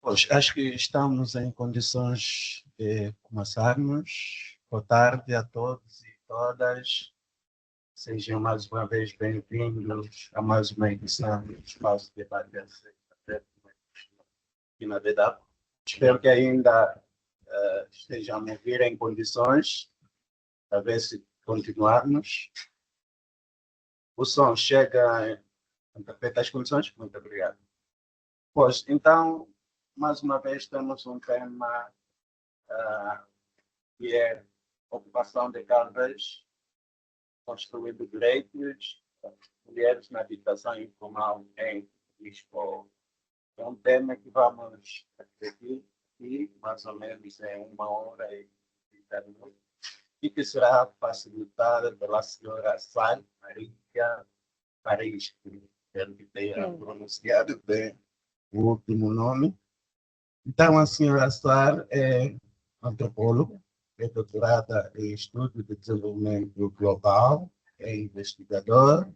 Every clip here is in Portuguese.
Pois, acho que estamos em condições de começarmos. Boa tarde a todos e todas. Sejam mais uma vez bem-vindos a mais uma edição do Espaço de Debate aqui na DW. Espero que ainda estejam a ouvir em condições, a ver se continuarmos. O som chega em perfeitas condições? Muito obrigado. Pois, então, mais uma vez temos um tema que é ocupação de cargas, construindo direitos, mulheres na habitação informal em Lisboa. É um tema que vamos refletir aqui, mais ou menos em 1h30, e que será facilitada pela senhora Sal Maria Paris, que espero que tenha pronunciado bem o último nome. Então, a senhora Sal é antropóloga, é doutorada em Estudo de Desenvolvimento Global, é investigadora,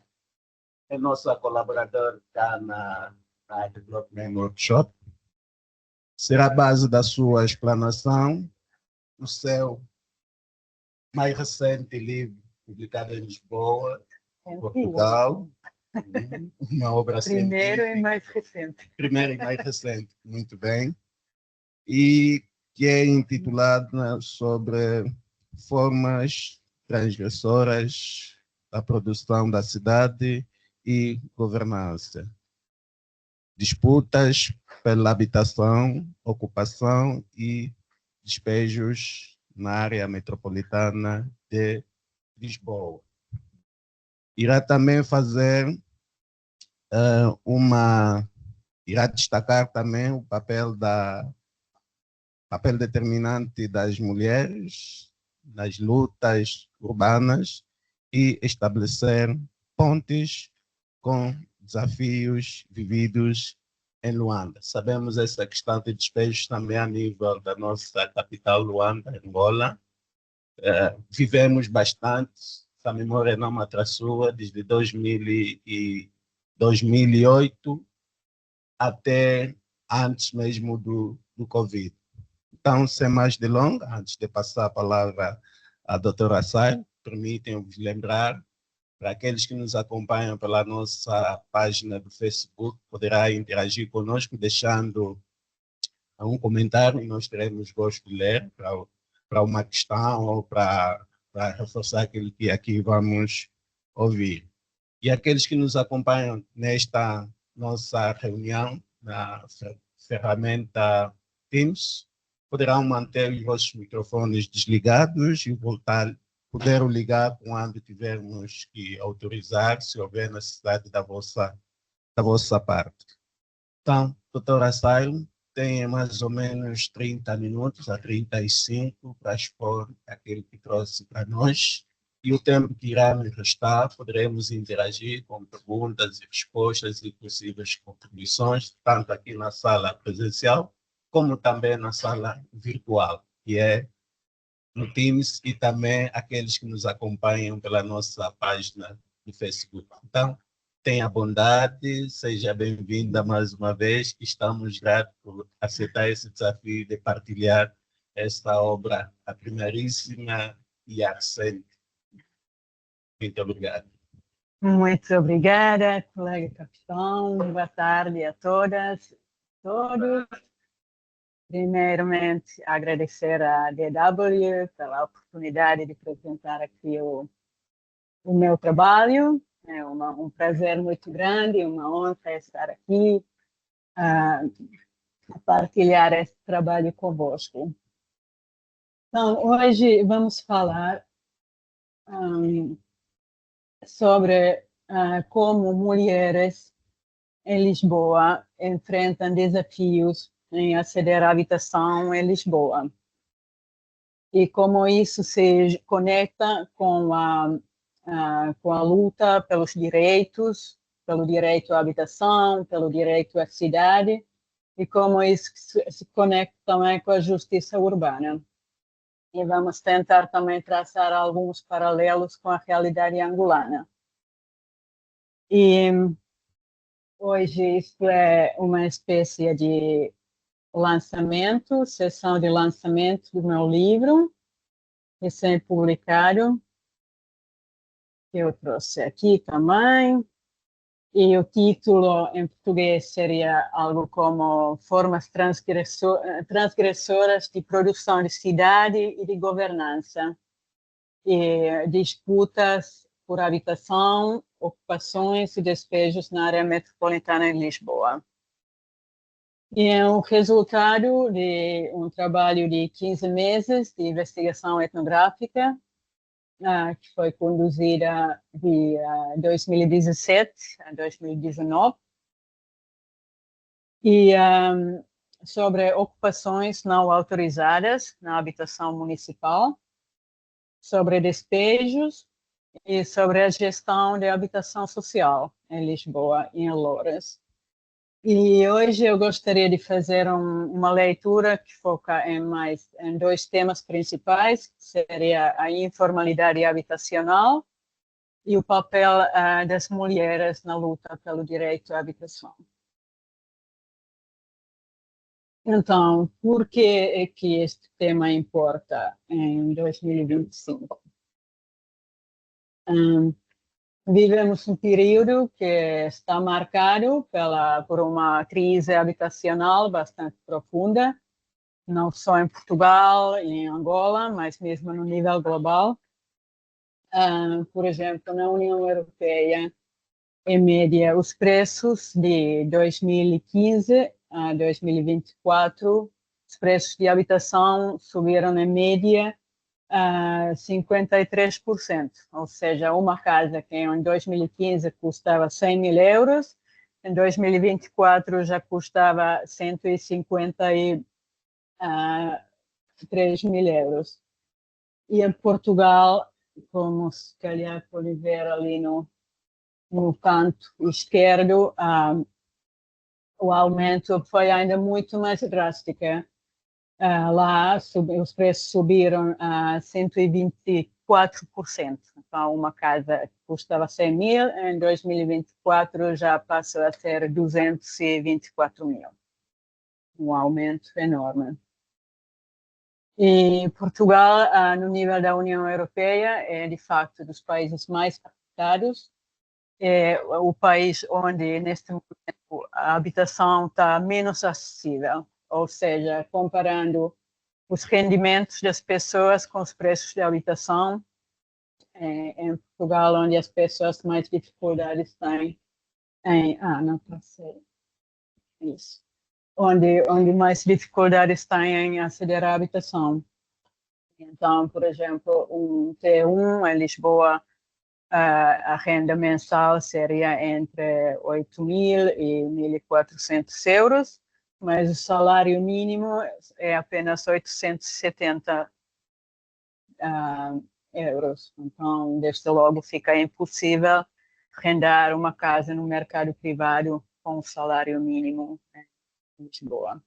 é nossa colaboradora cá na Development Workshop. Será a base da sua explanação o seu mais recente livro, publicado em Lisboa, Portugal, uma obra Primeiro científica. e mais recente. Primeiro e mais recente, muito bem. E que é intitulado sobre formas transgressoras da produção da cidade e governança. Disputas pela habitação, ocupação e despejos na área metropolitana de Lisboa. Irá também fazer irá destacar também o papel determinante das mulheres nas lutas urbanas e estabelecer pontes com desafios vividos em Luanda. Sabemos essa questão de despejos também a nível da nossa capital, Luanda, Angola. Vivemos bastante, se a memória não me atrasou, desde 2008 até antes mesmo do Covid. Então, sem mais delongas, antes de passar a palavra à doutora Sal, permitem-vos lembrar, para aqueles que nos acompanham pela nossa página do Facebook, poderá interagir conosco deixando um comentário e nós teremos gosto de ler para uma questão ou para reforçar aquilo que aqui vamos ouvir. E aqueles que nos acompanham nesta nossa reunião na ferramenta Teams, poderão manter os vossos microfones desligados e poder ligar quando tivermos que autorizar, se houver necessidade da vossa parte. Então, doutora Sailo, tem mais ou menos 30 minutos a 35 para expor aquilo que trouxe para nós. E o tempo que irá nos restar, poderemos interagir com perguntas e respostas e possíveis contribuições, tanto aqui na sala presencial, como também na sala virtual, que é no Teams, e também aqueles que nos acompanham pela nossa página do Facebook. Então, tenha bondade, seja bem-vinda mais uma vez. Estamos gratos por aceitar esse desafio de partilhar esta obra, a primeiríssima e a recente. Muito obrigado. Muito obrigada, colega capitão. Boa tarde a todas, todos. Primeiramente, agradecer à DW pela oportunidade de apresentar aqui o meu trabalho. É um prazer muito grande, uma honra estar aqui a partilhar esse trabalho convosco. Então, hoje vamos falar sobre como mulheres em Lisboa enfrentam desafios em aceder à habitação em Lisboa e como isso se conecta com a luta pelos direitos, pelo direito à habitação, pelo direito à cidade, e como isso se conecta também com a justiça urbana. E vamos tentar também traçar alguns paralelos com a realidade angolana. E Hoje isto é uma espécie de lançamento, sessão de lançamento do meu livro, recém-publicado, que eu trouxe aqui também. E o título em português seria algo como Formas transgressoras de produção de cidade e de governança, e disputas por habitação, ocupações e despejos na área metropolitana de Lisboa. E é o resultado de um trabalho de 15 meses de investigação etnográfica, que foi conduzida de 2017 a 2019, e sobre ocupações não autorizadas na habitação municipal, sobre despejos e sobre a gestão de habitação social em Lisboa e em Loures. E hoje eu gostaria de fazer uma leitura que foca em dois temas principais, que seria a informalidade habitacional e o papel das mulheres na luta pelo direito à habitação. Então, por que é que este tema importa em 2025? Vivemos um período que está marcado por uma crise habitacional bastante profunda, não só em Portugal e em Angola, mas mesmo no nível global. Por exemplo, na União Europeia, em média, os preços de 2015 a 2024, os preços de habitação subiram em média 53%, ou seja, uma casa que em 2015 custava 100 mil euros, em 2024 já custava 153 mil euros. E em Portugal, como se calhar pode ver ali no canto esquerdo, o aumento foi ainda muito mais drástico. Lá os preços subiram a 124%. Então, uma casa que custava 100 mil, em 2024 já passou a ser 224 mil. Um aumento enorme. E Portugal, no nível da União Europeia, é de facto dos países mais afetados. É o país onde, neste momento, a habitação está menos acessível. Ou seja, comparando os rendimentos das pessoas com os preços de habitação, em Portugal, onde as pessoas mais dificuldades têm não passei isso, onde mais dificuldades têm em aceder à habitação. Então, por exemplo, um T1 em Lisboa, a renda mensal seria entre 8.000 e 1.400 euros, mas o salário mínimo é apenas 870 euros. Então, desde logo, fica impossível arrendar uma casa no mercado privado com o salário mínimo em Lisboa.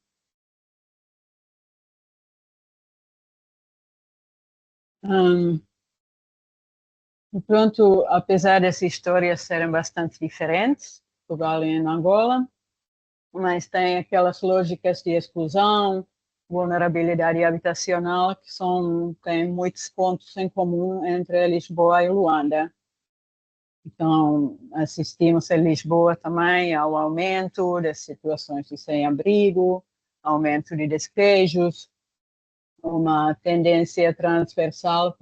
Pronto, apesar dessas histórias serem bastante diferentes, Portugal e Angola, mas tem aquelas lógicas de exclusão, vulnerabilidade habitacional, que têm muitos pontos em comum entre Lisboa e Luanda. Então, assistimos em Lisboa também ao aumento das situações de sem-abrigo, aumento de despejos, uma tendência transversal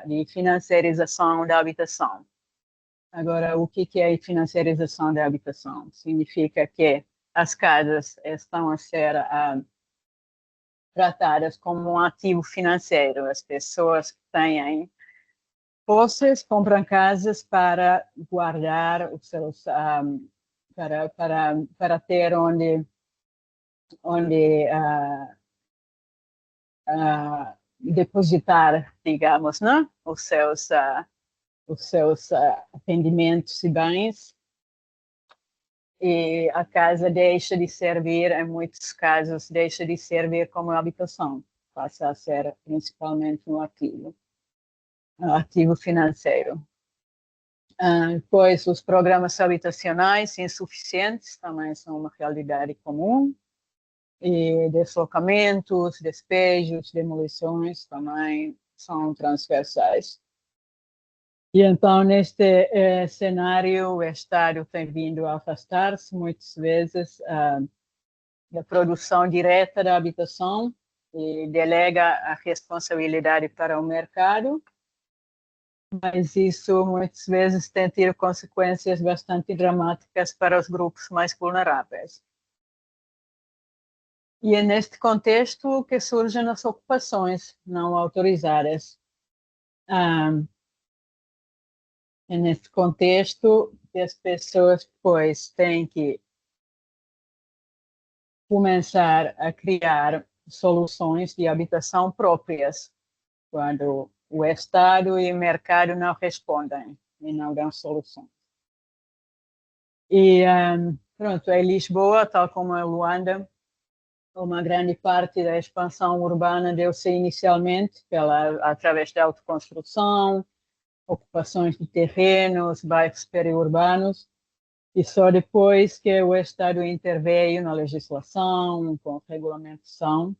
de financiarização da habitação. Agora, o que é a financiarização da habitação? Significa que as casas estão a ser tratadas como um ativo financeiro. As pessoas que têm posses compram casas para guardar os seus, para ter onde depositar, digamos, né? os seus rendimentos e bens. E a casa deixa de servir, em muitos casos, deixa de servir como habitação, passa a ser principalmente um ativo financeiro. Depois, os programas habitacionais insuficientes também são uma realidade comum. E deslocamentos, despejos, demolições também são transversais. E então, neste cenário, o Estado tem vindo a afastar-se, muitas vezes, da produção direta da habitação e delega a responsabilidade para o mercado, mas isso muitas vezes tem tido consequências bastante dramáticas para os grupos mais vulneráveis. E é neste contexto que surgem as ocupações não autorizadas. É neste contexto que as pessoas depois têm que começar a criar soluções de habitação próprias, quando o Estado e o mercado não respondem e não dão soluções. E, pronto, em Lisboa, tal como em Luanda, uma grande parte da expansão urbana deu-se inicialmente através da autoconstrução, ocupações de terrenos, bairros periurbanos, e só depois que o Estado interveio na legislação, com regulamentação.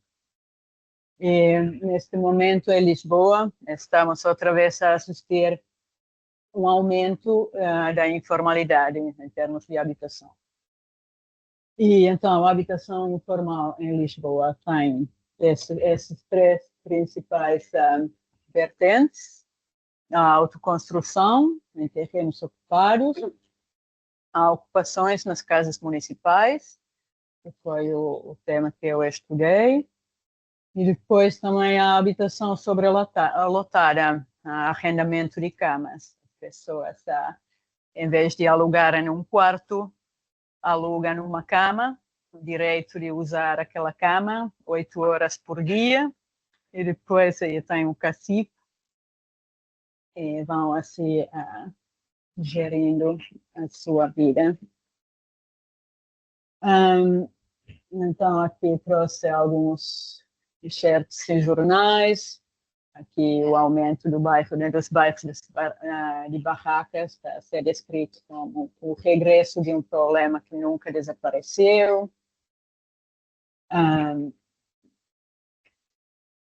E, neste momento, em Lisboa, estamos outra vez a assistir um aumento da informalidade em termos de habitação. E, então, a habitação informal em Lisboa tem esses três principais vertentes: a autoconstrução em terrenos ocupados, há ocupações nas casas municipais, que foi o tema que eu estudei, e depois também a habitação sobrelotada, arrendamento de camas. As pessoas, em vez de alugarem um quarto, alugam uma cama, o direito de usar aquela cama 8 horas por dia, e depois aí tem um cacife, e vão assim gerindo a sua vida. Então, aqui trouxe alguns excertos em jornais. Aqui o aumento dos bairros de barracas está a ser descrito como o regresso de um problema que nunca desapareceu.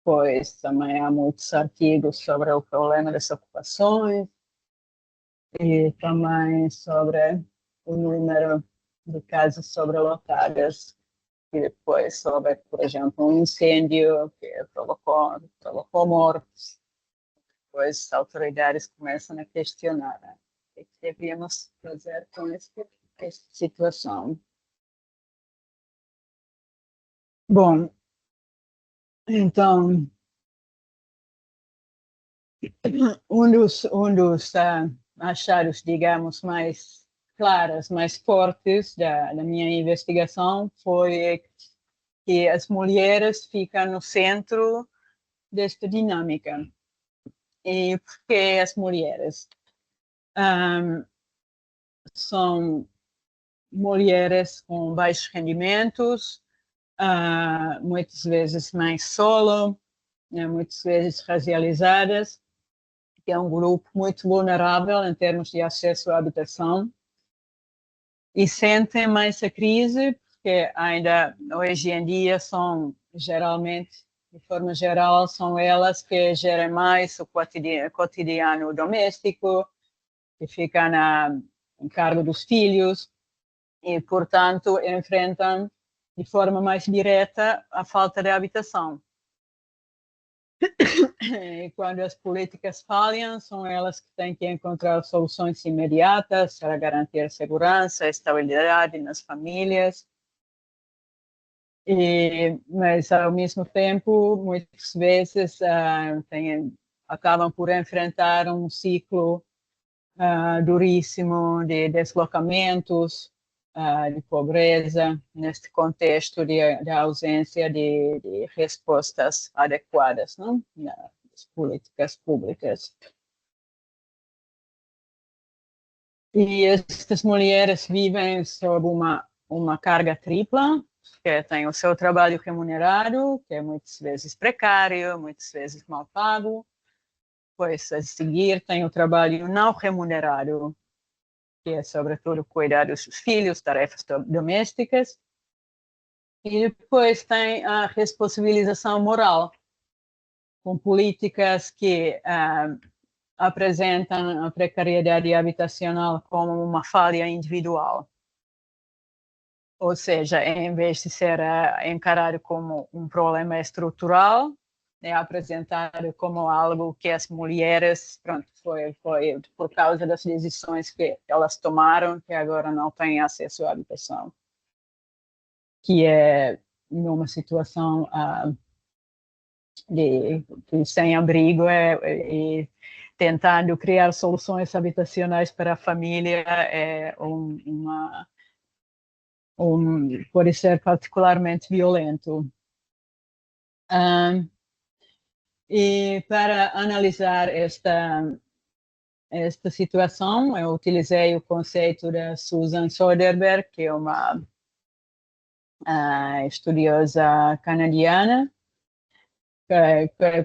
Pois também há muitos artigos sobre o problema das ocupações e também sobre o número de casas sobrelotadas, e depois sobre, por exemplo, um incêndio que provocou mortes. Depois as autoridades começam a questionar o que devíamos fazer com esta situação. Bom, então, um dos achados, digamos, mais claros, mais fortes da minha investigação foi que as mulheres ficam no centro desta dinâmica. E por que as mulheres? São mulheres com baixos rendimentos, muitas vezes mães solo, muitas vezes racializadas, que é um grupo muito vulnerável em termos de acesso à habitação, e sentem mais a crise, porque ainda hoje em dia são, geralmente, de forma geral, são elas que gerem mais o cotidiano doméstico, que ficam em cargo dos filhos, e, portanto, enfrentam de forma mais direta a falta de habitação. E quando as políticas falham, são elas que têm que encontrar soluções imediatas para garantir segurança e estabilidade nas famílias. Mas, ao mesmo tempo, muitas vezes acabam por enfrentar um ciclo duríssimo de deslocamentos, de pobreza, neste contexto de ausência de respostas adequadas, não? Das políticas públicas. E estas mulheres vivem sob uma carga tripla, que tem o seu trabalho remunerado, que é muitas vezes precário, muitas vezes mal pago, Depois, a seguir, tem o trabalho não remunerado, que é, sobretudo, cuidar dos filhos, tarefas domésticas. E depois tem a responsabilização moral, com políticas que apresentam a precariedade habitacional como uma falha individual. Ou seja, em vez de ser encarado como um problema estrutural, é apresentado como algo que as mulheres, pronto, foi por causa das decisões que elas tomaram, que agora não têm acesso à habitação. Que é numa situação de sem-abrigo e tentando criar soluções habitacionais para a família pode ser particularmente violento. E para analisar esta situação, eu utilizei o conceito da Susan Soderberg, que é uma estudiosa canadiana,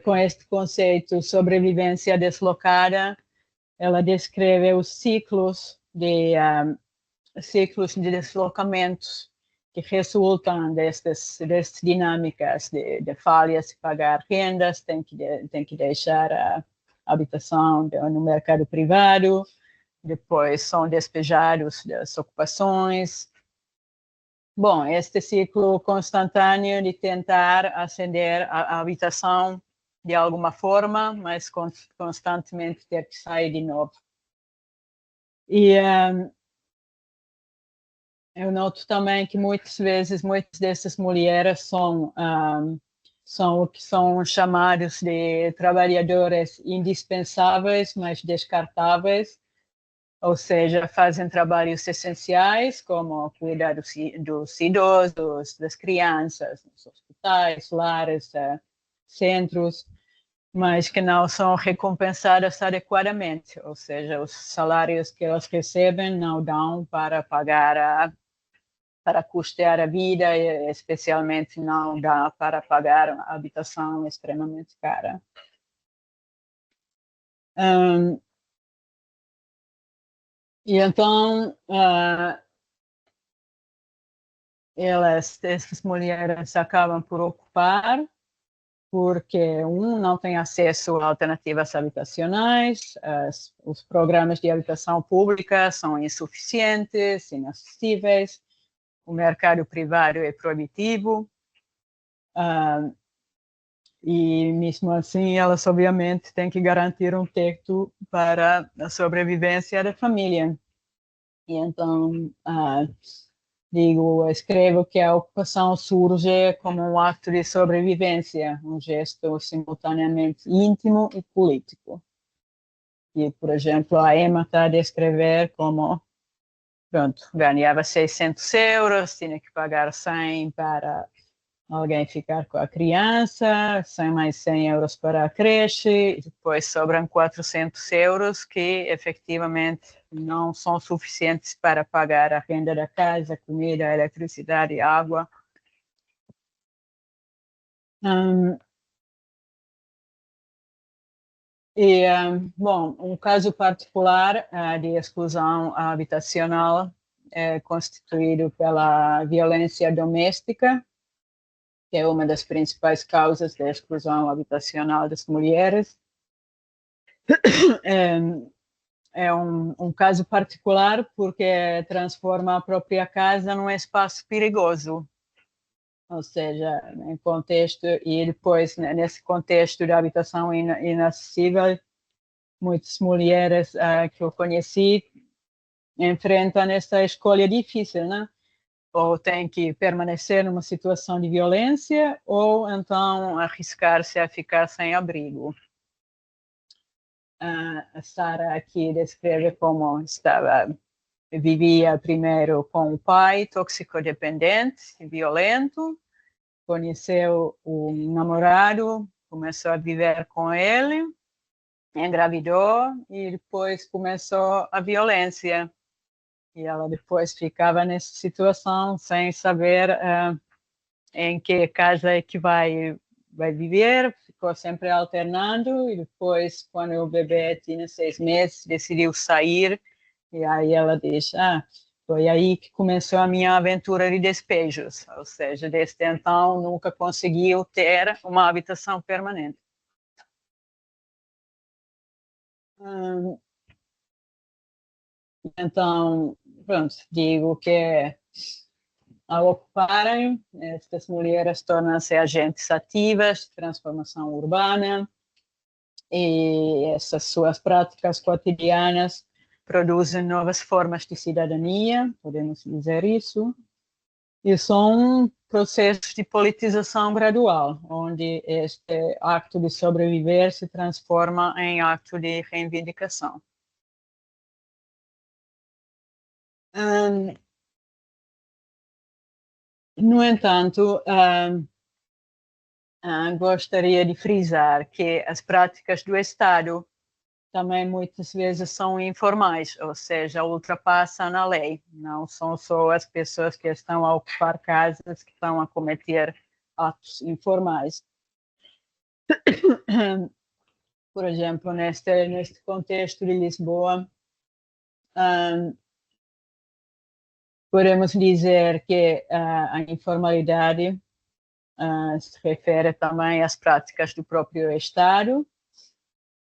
com este conceito sobrevivência deslocada. Ela descreve os ciclos de deslocamentos que resultam destas dinâmicas de falhas de pagar rendas, tem que deixar a habitação no mercado privado, depois são despejados das ocupações. Bom, este ciclo constantâneo de tentar acender a habitação de alguma forma, mas constantemente ter que sair de novo. E eu noto também que muitas vezes, muitas dessas mulheres são o que são chamados de trabalhadores indispensáveis, mas descartáveis, ou seja, fazem trabalhos essenciais, como cuidar dos idosos, das crianças, nos hospitais, lares, centros, mas que não são recompensadas adequadamente, ou seja, os salários que elas recebem não dão para pagar para custear a vida, e especialmente não dá para pagar a habitação extremamente cara. E então, essas mulheres acabam por ocupar, porque, não tem acesso a alternativas habitacionais, os programas de habitação pública são insuficientes, inacessíveis, o mercado privado é proibitivo, e mesmo assim elas obviamente têm que garantir um teto para a sobrevivência da família. E então, escrevo que a ocupação surge como um ato de sobrevivência, um gesto simultaneamente íntimo e político. E, por exemplo, a Emma está a descrever como, pronto, ganhava 600 euros, tinha que pagar 100 para alguém ficar com a criança, mais 100 euros para a creche, e depois sobram 400 euros que efetivamente não são suficientes para pagar a renda da casa, comida, eletricidade, água. Bom, um caso particular de exclusão habitacional é constituído pela violência doméstica, que é uma das principais causas da exclusão habitacional das mulheres. É um caso particular porque transforma a própria casa num espaço perigoso. Ou seja, em contexto, e depois, nesse contexto de habitação inacessível, muitas mulheres que eu conheci enfrentam essa escolha difícil, né? Ou tem que permanecer numa situação de violência, ou então arriscar-se a ficar sem abrigo. A Sara aqui descreve como vivia primeiro com o pai toxicodependente e violento, conheceu o namorado, começou a viver com ele, engravidou e depois começou a violência. E ela depois ficava nessa situação sem saber em que casa é que vai vai viver, ficou sempre alternando, e depois, quando o bebê tinha 6 meses, decidiu sair, e aí ela diz, foi aí que começou a minha aventura de despejos, ou seja, desde então nunca conseguiu ter uma habitação permanente. Então, pronto, digo que ao ocuparem, estas mulheres tornam-se agentes ativas de transformação urbana e essas suas práticas cotidianas produzem novas formas de cidadania, podemos dizer isso, e são processos de politização gradual, onde este acto de sobreviver se transforma em acto de reivindicação. No entanto, gostaria de frisar que as práticas do Estado também muitas vezes são informais, ou seja, ultrapassam a lei. Não são só as pessoas que estão a ocupar casas que estão a cometer atos informais. Por exemplo, neste contexto de Lisboa, podemos dizer que a informalidade se refere também às práticas do próprio Estado.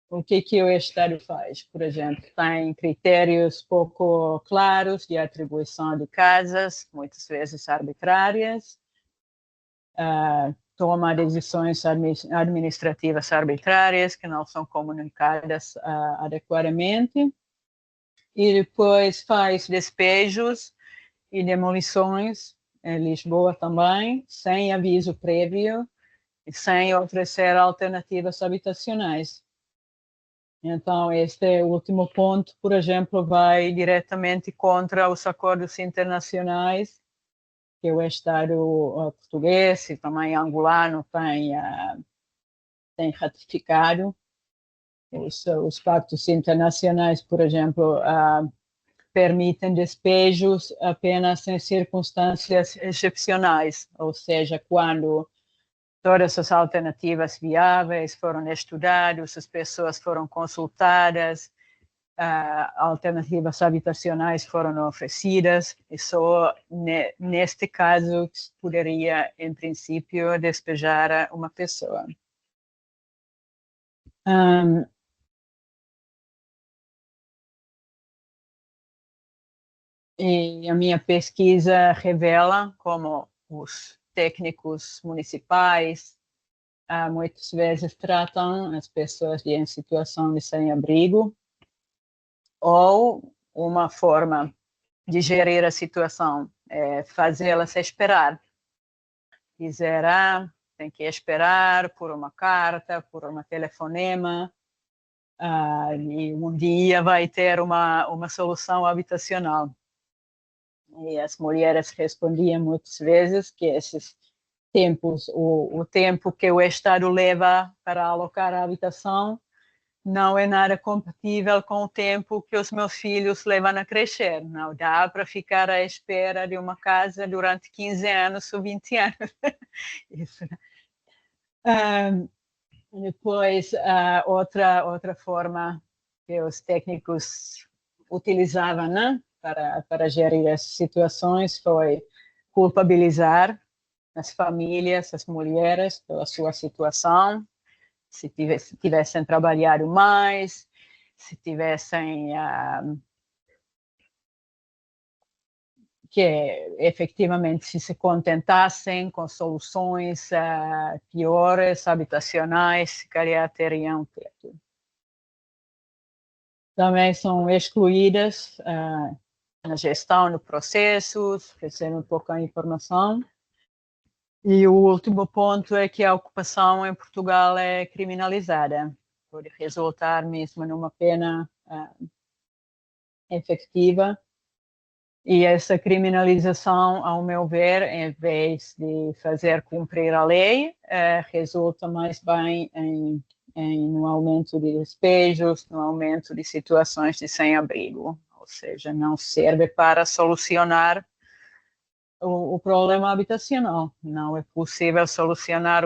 O que o Estado faz? Por exemplo, tem critérios pouco claros de atribuição de casas, muitas vezes arbitrárias, toma decisões administrativas arbitrárias que não são comunicadas adequadamente, e depois faz despejos e demolições em Lisboa também, sem aviso prévio e sem oferecer alternativas habitacionais. Então, este último ponto, por exemplo, vai diretamente contra os acordos internacionais que o Estado português e também angolano tem ratificado. Os pactos internacionais, por exemplo, permitem despejos apenas em circunstâncias excepcionais, ou seja, quando todas as alternativas viáveis foram estudadas, as pessoas foram consultadas, alternativas habitacionais foram oferecidas, e só neste caso poderia, em princípio, despejar uma pessoa. E a minha pesquisa revela como os técnicos municipais muitas vezes tratam as pessoas em situação de sem-abrigo, ou uma forma de gerir a situação é fazê-las esperar. Dizer, tem que esperar por uma carta, por um telefonema, e um dia vai ter uma solução habitacional. E as mulheres respondiam muitas vezes que esses tempos, o tempo que o Estado leva para alocar a habitação, não é nada compatível com o tempo que os meus filhos levam a crescer. Não dá para ficar à espera de uma casa durante 15 anos ou 20 anos. Isso. Depois, outra forma que os técnicos utilizavam, né, para gerir essas situações foi culpabilizar as famílias, as mulheres, pela sua situação, se tivessem trabalhado mais, se tivessem que efetivamente se contentassem com soluções piores, habitacionais, se calhar teriam teto. Também são excluídas na gestão de processos, recebem pouca informação. E o último ponto é que a ocupação em Portugal é criminalizada, pode resultar mesmo numa pena efetiva. E essa criminalização, ao meu ver, em vez de fazer cumprir a lei, resulta mais bem no aumento de despejos, no aumento de situações de sem-abrigo. Ou seja, não serve para solucionar o problema habitacional. Não é possível solucionar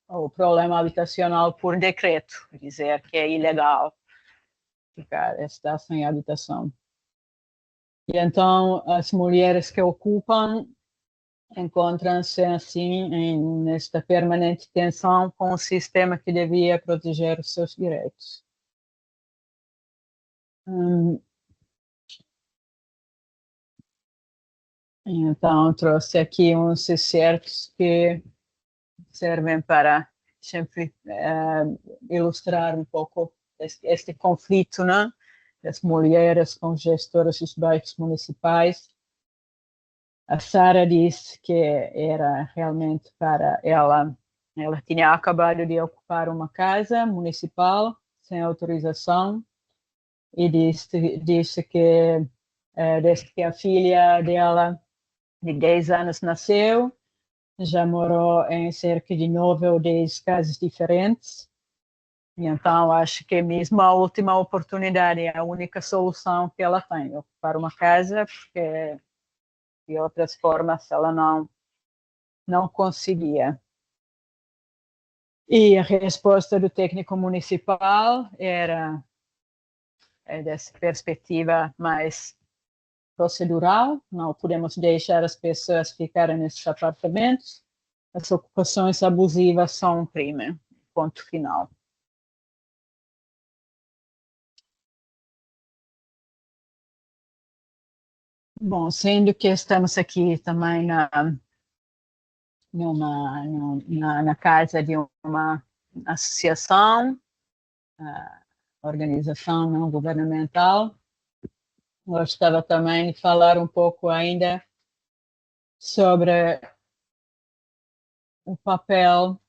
o problema habitacional por decreto, dizer que é ilegal estar sem habitação. E então, as mulheres que ocupam encontram-se, assim, nesta permanente tensão com o sistema que devia proteger os seus direitos. Então, trouxe aqui uns excertos que servem para sempre ilustrar um pouco este conflito, né, das mulheres com gestoras dos bairros municipais. A Sara disse que era realmente para ela tinha acabado de ocupar uma casa municipal sem autorização e disse que desde que a filha dela de 10 anos nasceu, já morou em cerca de 9 ou 10 casas diferentes. E então, acho que mesmo a última oportunidade é a única solução que ela tem, ocupar uma casa, porque de outras formas ela não conseguia. E a resposta do técnico municipal era dessa perspectiva mais procedural, não podemos deixar as pessoas ficarem nesses apartamentos, as ocupações abusivas são um crime, ponto final. Bom, sendo que estamos aqui também na casa de uma associação, organização não governamental, gostava também de falar um pouco ainda sobre o papel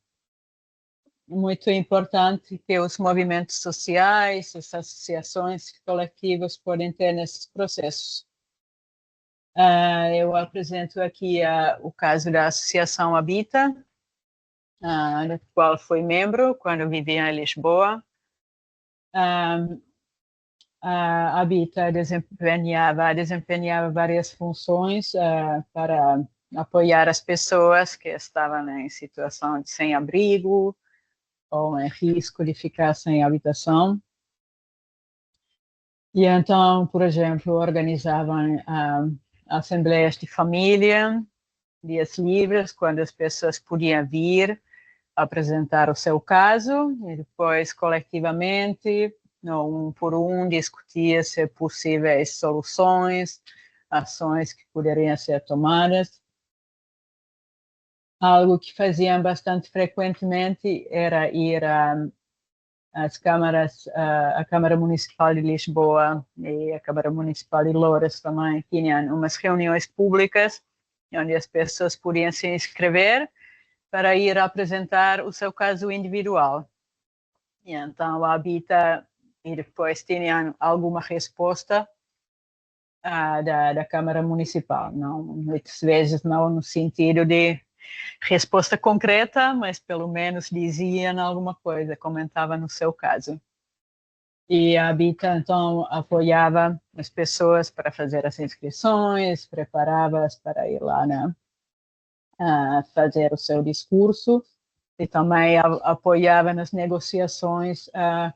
muito importante que os movimentos sociais, as associações coletivas podem ter nesses processos. Eu apresento aqui o caso da Associação Habita, da qual fui membro quando vivia em Lisboa. A Habita desempenhava várias funções para apoiar as pessoas que estavam em situação de sem-abrigo ou em risco de ficar sem habitação. E então, por exemplo, organizavam assembleias de família, dias livres, quando as pessoas podiam vir apresentar o seu caso e depois, coletivamente, um por um, discutia-se possíveis soluções, ações que poderiam ser tomadas. Algo que faziam bastante frequentemente era ir às câmaras, a Câmara Municipal de Lisboa e a Câmara Municipal de Loures também tinham umas reuniões públicas onde as pessoas podiam se inscrever para ir apresentar o seu caso individual. E então a Habita e depois tinham alguma resposta da Câmara Municipal, não, muitas vezes não no sentido de resposta concreta, mas pelo menos diziam alguma coisa, comentava no seu caso. E a Habita, então, apoiava as pessoas para fazer as inscrições, preparava-as para ir lá, né, fazer o seu discurso, e também apoiava nas negociações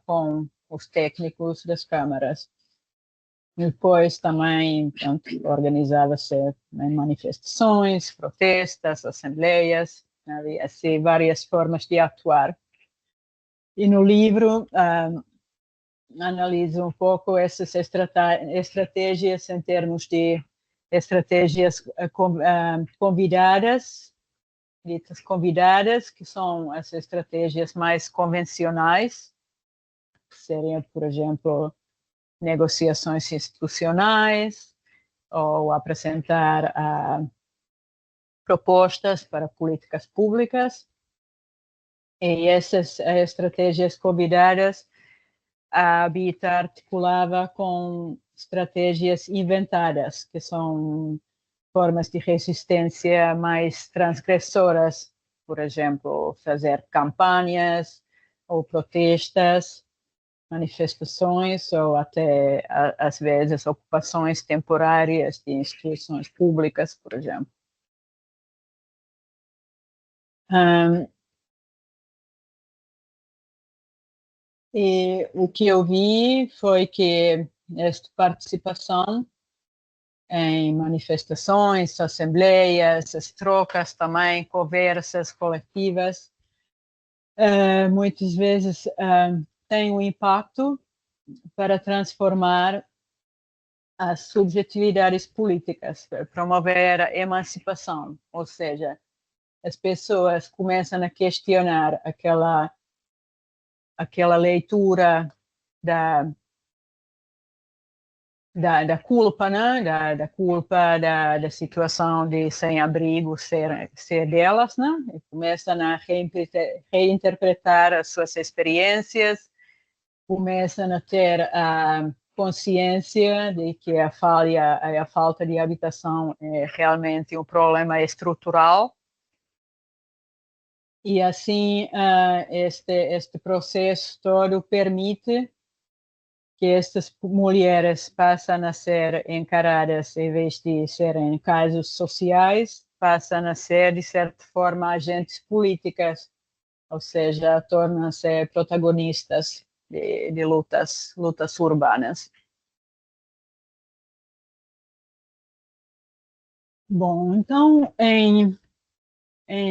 com os técnicos das câmaras. Depois também organizava-se manifestações, protestos, assembleias, havia assim, várias formas de atuar. E no livro analiso um pouco essas estratégias em termos de estratégias ditas convidadas, que são as estratégias mais convencionais, que seriam, por exemplo, negociações institucionais ou apresentar propostas para políticas públicas. E essas estratégias convidadas a Habita articulava com estratégias inventadas, que são formas de resistência mais transgressoras, por exemplo, fazer campanhas ou protestas manifestações ou até, às vezes, ocupações temporárias de instituições públicas, por exemplo. E o que eu vi foi que esta participação em manifestações, assembleias, as trocas também, conversas coletivas, muitas vezes tem um impacto para transformar as subjetividades políticas, para promover a emancipação, ou seja, as pessoas começam a questionar aquela leitura da culpa, né? da culpa da situação de sem-abrigo ser delas, né? E começam a reinterpretar as suas experiências, começam a ter a consciência de que a falta de habitação é realmente um problema estrutural. E assim, este processo todo permite que estas mulheres passam a ser encaradas, em vez de serem casos sociais, passam a ser, de certa forma, agentes políticas, ou seja, tornam-se protagonistas de lutas urbanas. Bom, então, em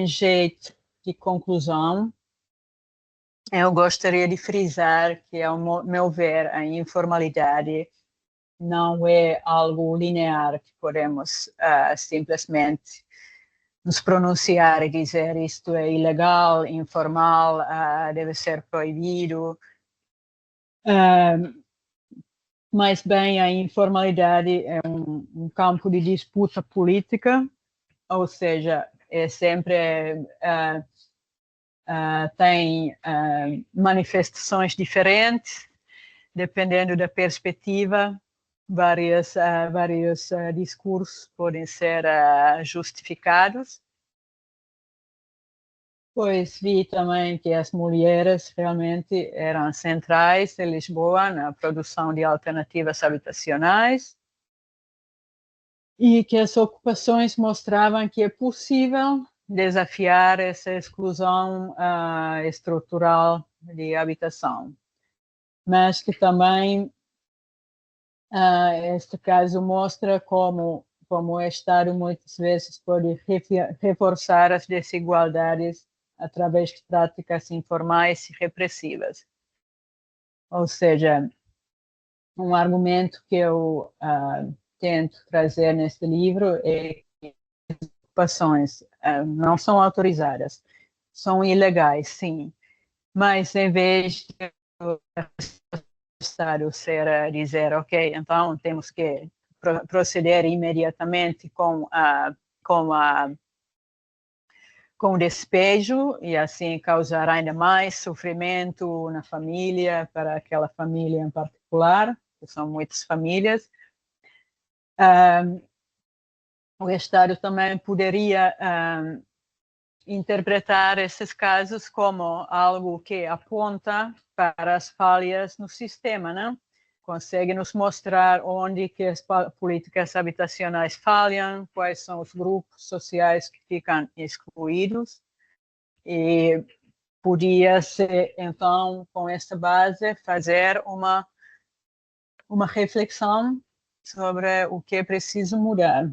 jeito de conclusão, eu gostaria de frisar que, ao meu ver, a informalidade não é algo linear que podemos simplesmente nos pronunciar e dizer isto é ilegal, informal, deve ser proibido. Mas bem, a informalidade é um campo de disputa política, ou seja, é sempre tem manifestações diferentes, dependendo da perspectiva. Vários discursos podem ser justificados. Pois vi também que as mulheres realmente eram centrais em Lisboa na produção de alternativas habitacionais e que as ocupações mostravam que é possível desafiar essa exclusão estrutural de habitação, mas que também este caso mostra como o Estado muitas vezes pode reforçar as desigualdades através de práticas informais e repressivas. Ou seja, um argumento que eu tento trazer neste livro é que as ocupações não são autorizadas, são ilegais, sim, mas em vez de o Estado dizer, ok, então temos que proceder imediatamente com o despejo e assim causar ainda mais sofrimento na família, para aquela família em particular, que são muitas famílias. O Estado também poderia interpretar esses casos como algo que aponta para as falhas no sistema, né? Consegue nos mostrar onde que as políticas habitacionais falham, quais são os grupos sociais que ficam excluídos, e podia-se, então, com essa base, fazer uma reflexão sobre o que é preciso mudar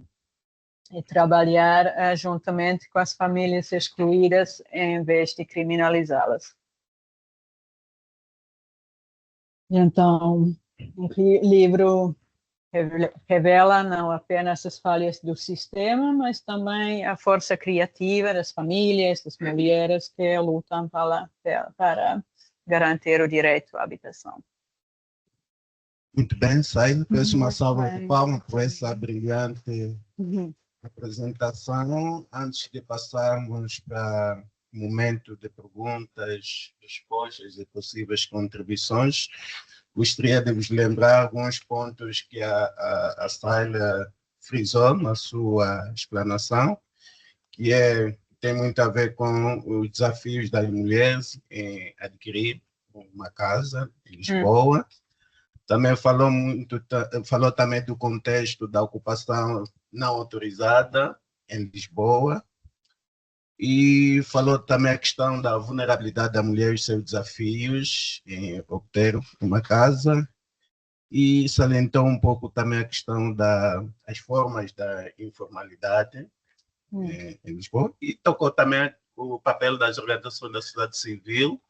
e trabalhar juntamente com as famílias excluídas em vez de criminalizá-las. Então, o livro revela não apenas as falhas do sistema, mas também a força criativa das famílias, das mulheres que lutam para garantir o direito à habitação. Muito bem, Saile. Peço uma salva de palmas por essa brilhante apresentação. Antes de passarmos para o momento de perguntas, respostas e possíveis contribuições, gostaria de vos lembrar alguns pontos que a Saile frisou na sua explanação, que tem muito a ver com os desafios das mulheres em adquirir uma casa em Lisboa. Também falou falou também do contexto da ocupação não autorizada em Lisboa e falou também a questão da vulnerabilidade da mulher e seus desafios em obter uma casa e salientou um pouco também a questão das formas da informalidade em Lisboa e tocou também o papel das organizações da sociedade civil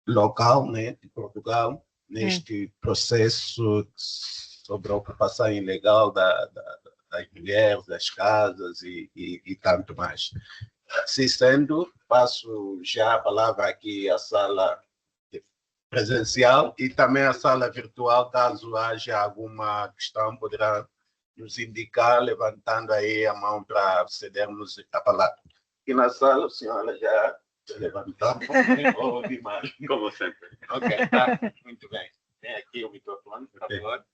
local, né, de Portugal, neste processo sobre a ocupação ilegal das mulheres, das casas e tanto mais. Assim sendo, passo já a palavra aqui à sala presencial e também à sala virtual, caso haja alguma questão, poderá nos indicar, levantando aí a mão para cedermos a palavra. E na sala, a senhora já levantou, vou ouvir mais. Como sempre. Ok, tá, muito bem. Tem aqui o microfone, por favor.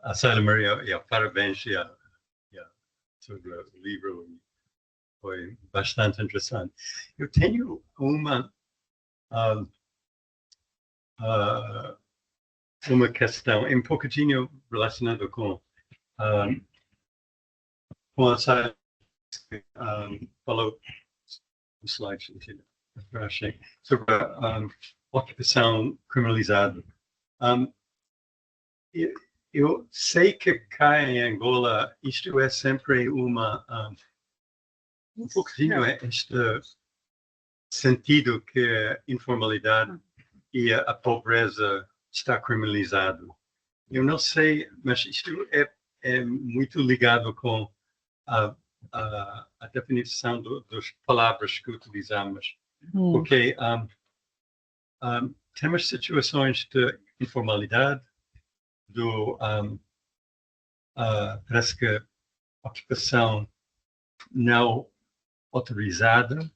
A Sara Maria, parabéns sobre o livro, foi bastante interessante. Eu tenho uma questão, um pouquinho relacionada com a Sara, falou no slide, sobre a ocupação criminalizada. Eu sei que cá em Angola isto é sempre um pouquinho este sentido que a informalidade e a pobreza está criminalizado. Eu não sei, mas isto é muito ligado com a definição das palavras que utilizamos. Porque temos situações de informalidade, parece que ocupação não autorizada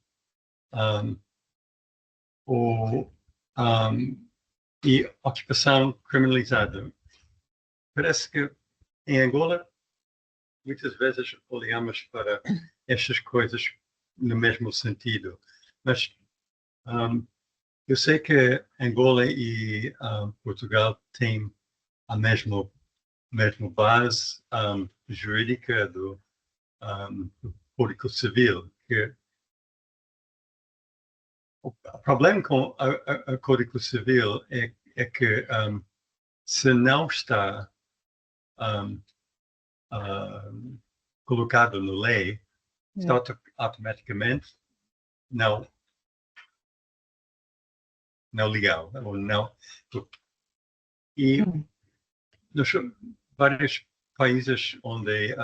e ocupação criminalizada. Parece que em Angola muitas vezes olhamos para estas coisas no mesmo sentido, mas eu sei que Angola e Portugal têm a mesma base jurídica do Código Civil. Que o problema com o Código Civil é que se não está colocado na lei, está automaticamente não legal ou não. E nos vários países onde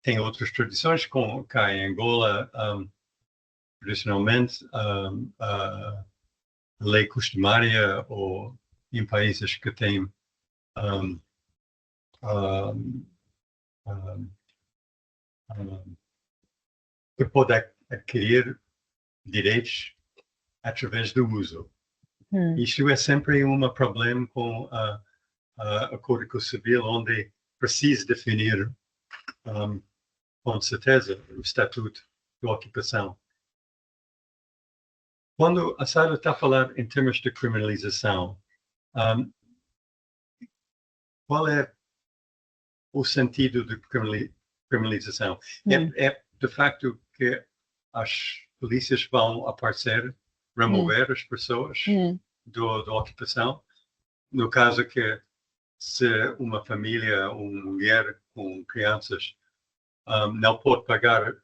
tem outras tradições, como cá em Angola, tradicionalmente, a lei costumária, ou em países que têm que pode adquirir direitos através do uso. Isto é sempre um problema com o Código Civil, onde precisa definir com certeza o estatuto de ocupação. Quando a Sara está a falar em termos de criminalização, qual é o sentido de criminalização? É de facto que as polícias vão aparecer, remover as pessoas da ocupação? No caso que se uma família, uma mulher com crianças não pode pagar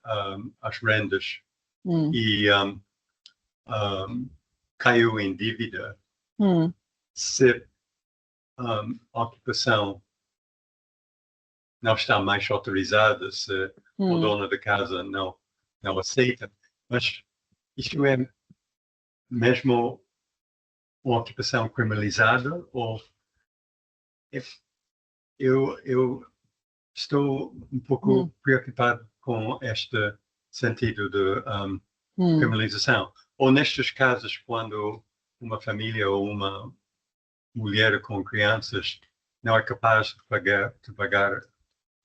as rendas e caiu em dívida, se a ocupação não está mais autorizada, se o dono da casa não aceita, mas isto é mesmo uma ocupação criminalizada, ou eu estou um pouco preocupado com este sentido de criminalização. Ou nestes casos, quando uma família ou uma mulher com crianças não é capaz de pagar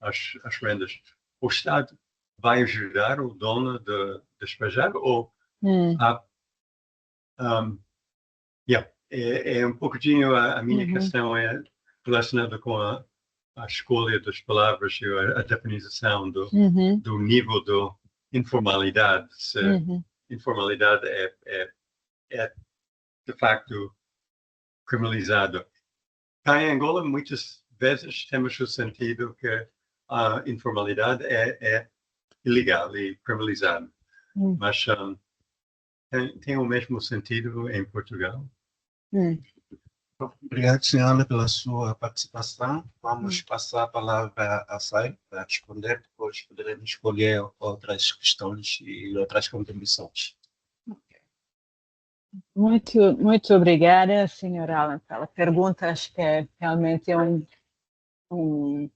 as rendas, o Estado vai ajudar o dono de despejar, ou há É um pouquinho a minha questão é relacionada com a escolha das palavras e a definição do nível de informalidade. Se informalidade é de facto criminalizado. Cá em Angola, muitas vezes temos o sentido que a informalidade é ilegal e criminalizado. Mas tem o mesmo sentido em Portugal? Obrigado, senhora, pela sua participação. Vamos passar a palavra a Sai para responder, depois poderemos escolher outras questões e outras contribuições. Muito obrigada, senhora Alan, pela pergunta. Acho que realmente é um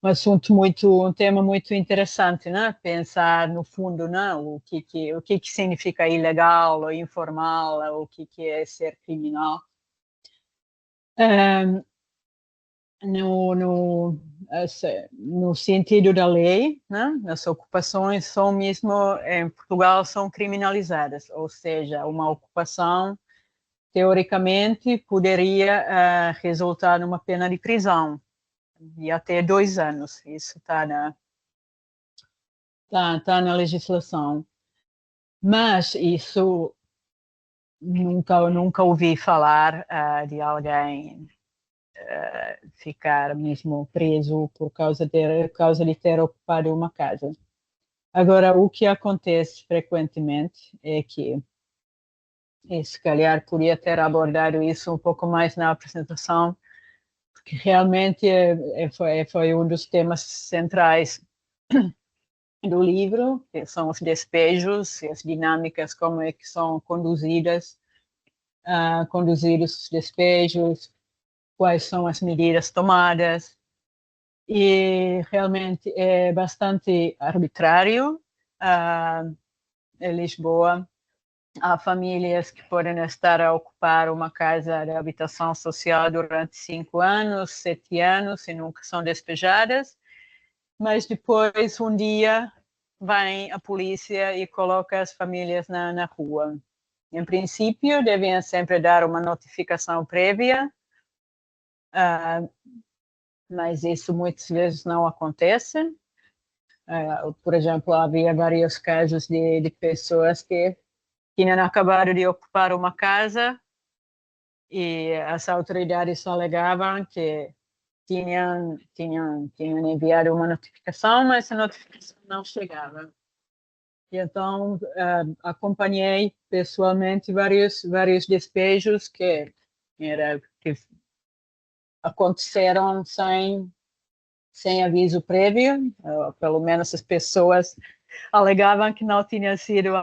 assunto um tema muito interessante, né? Pensar no fundo, né? O que significa ilegal ou informal, o que é ser criminal. No sentido da lei, né? As ocupações são mesmo, em Portugal, são criminalizadas, ou seja, uma ocupação, teoricamente, poderia resultar numa pena de prisão de até 2 anos. Isso está na legislação. Mas isso nunca ouvi falar de alguém ficar mesmo preso por causa de ter ocupado uma casa. Agora, o que acontece frequentemente é que, e se calhar podia ter abordado isso um pouco mais na apresentação, porque realmente foi um dos temas centrais do livro, que são os despejos e as dinâmicas, como é que são conduzidos os despejos, quais são as medidas tomadas, e realmente é bastante arbitrário. Em Lisboa, há famílias que podem estar a ocupar uma casa de habitação social durante 5 anos, 7 anos, e nunca são despejadas, mas depois, um dia, vem a polícia e coloca as famílias na rua. Em princípio, devem sempre dar uma notificação prévia, mas isso muitas vezes não acontece. Por exemplo, havia vários casos de pessoas que tinham acabado de ocupar uma casa e as autoridades alegavam que tinham enviado uma notificação, mas a notificação não chegava. E então, acompanhei pessoalmente vários despejos que aconteceram sem aviso prévio. Pelo menos as pessoas alegavam que não tinham sido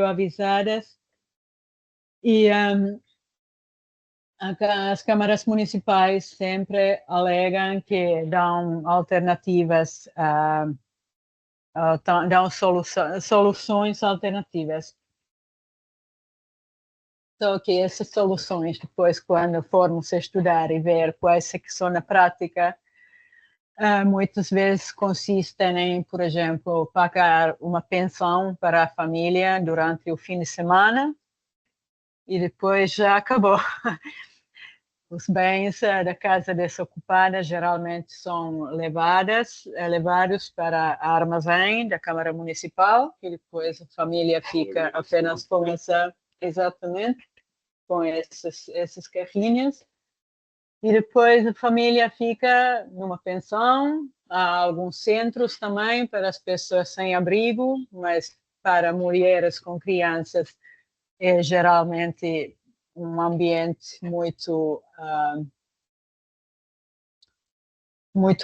avisadas. E as câmaras municipais sempre alegam que dão alternativas, dão soluções alternativas. Só que essas soluções, depois, quando formos estudar e ver quais é que são na prática, muitas vezes consistem em, por exemplo, pagar uma pensão para a família durante o fim de semana e depois já acabou. Os bens da casa desocupada geralmente são levados para a armazém da Câmara Municipal e depois a família fica apenas com com esses carrinhos. E depois a família fica numa pensão. Há alguns centros também para as pessoas sem abrigo, mas para mulheres com crianças é geralmente um ambiente muito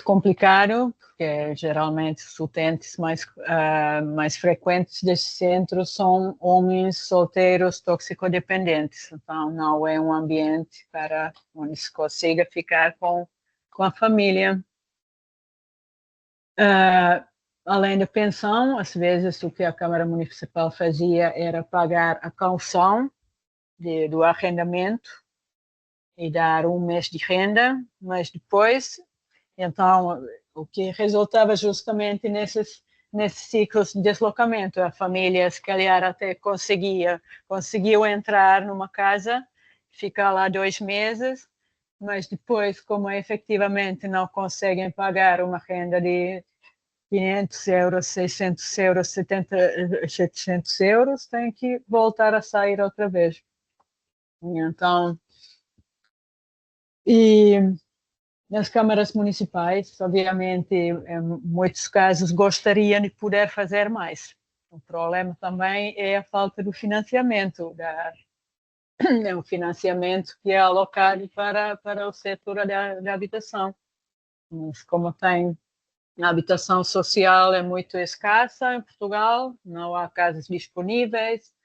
complicado, porque geralmente os utentes mais frequentes desses centros são homens solteiros toxicodependentes. Então, não é um ambiente para onde se consiga ficar com a família. Além da pensão, às vezes o que a Câmara Municipal fazia era pagar a caução do arrendamento e dar 1 mês de renda, mas depois, então, o que resultava justamente nesse ciclo de deslocamento. A família, se calhar, até conseguiu entrar numa casa, ficar lá 2 meses, mas depois, como efetivamente não conseguem pagar uma renda de 500 euros, 600 euros, 700 euros, têm que voltar a sair outra vez. Então, e nas câmaras municipais, obviamente, em muitos casos gostariam de poder fazer mais. O problema também é a falta do financiamento, é um financiamento que é alocado para o setor da habitação. Mas como tem a habitação social é muito escassa em Portugal, não há casas disponíveis.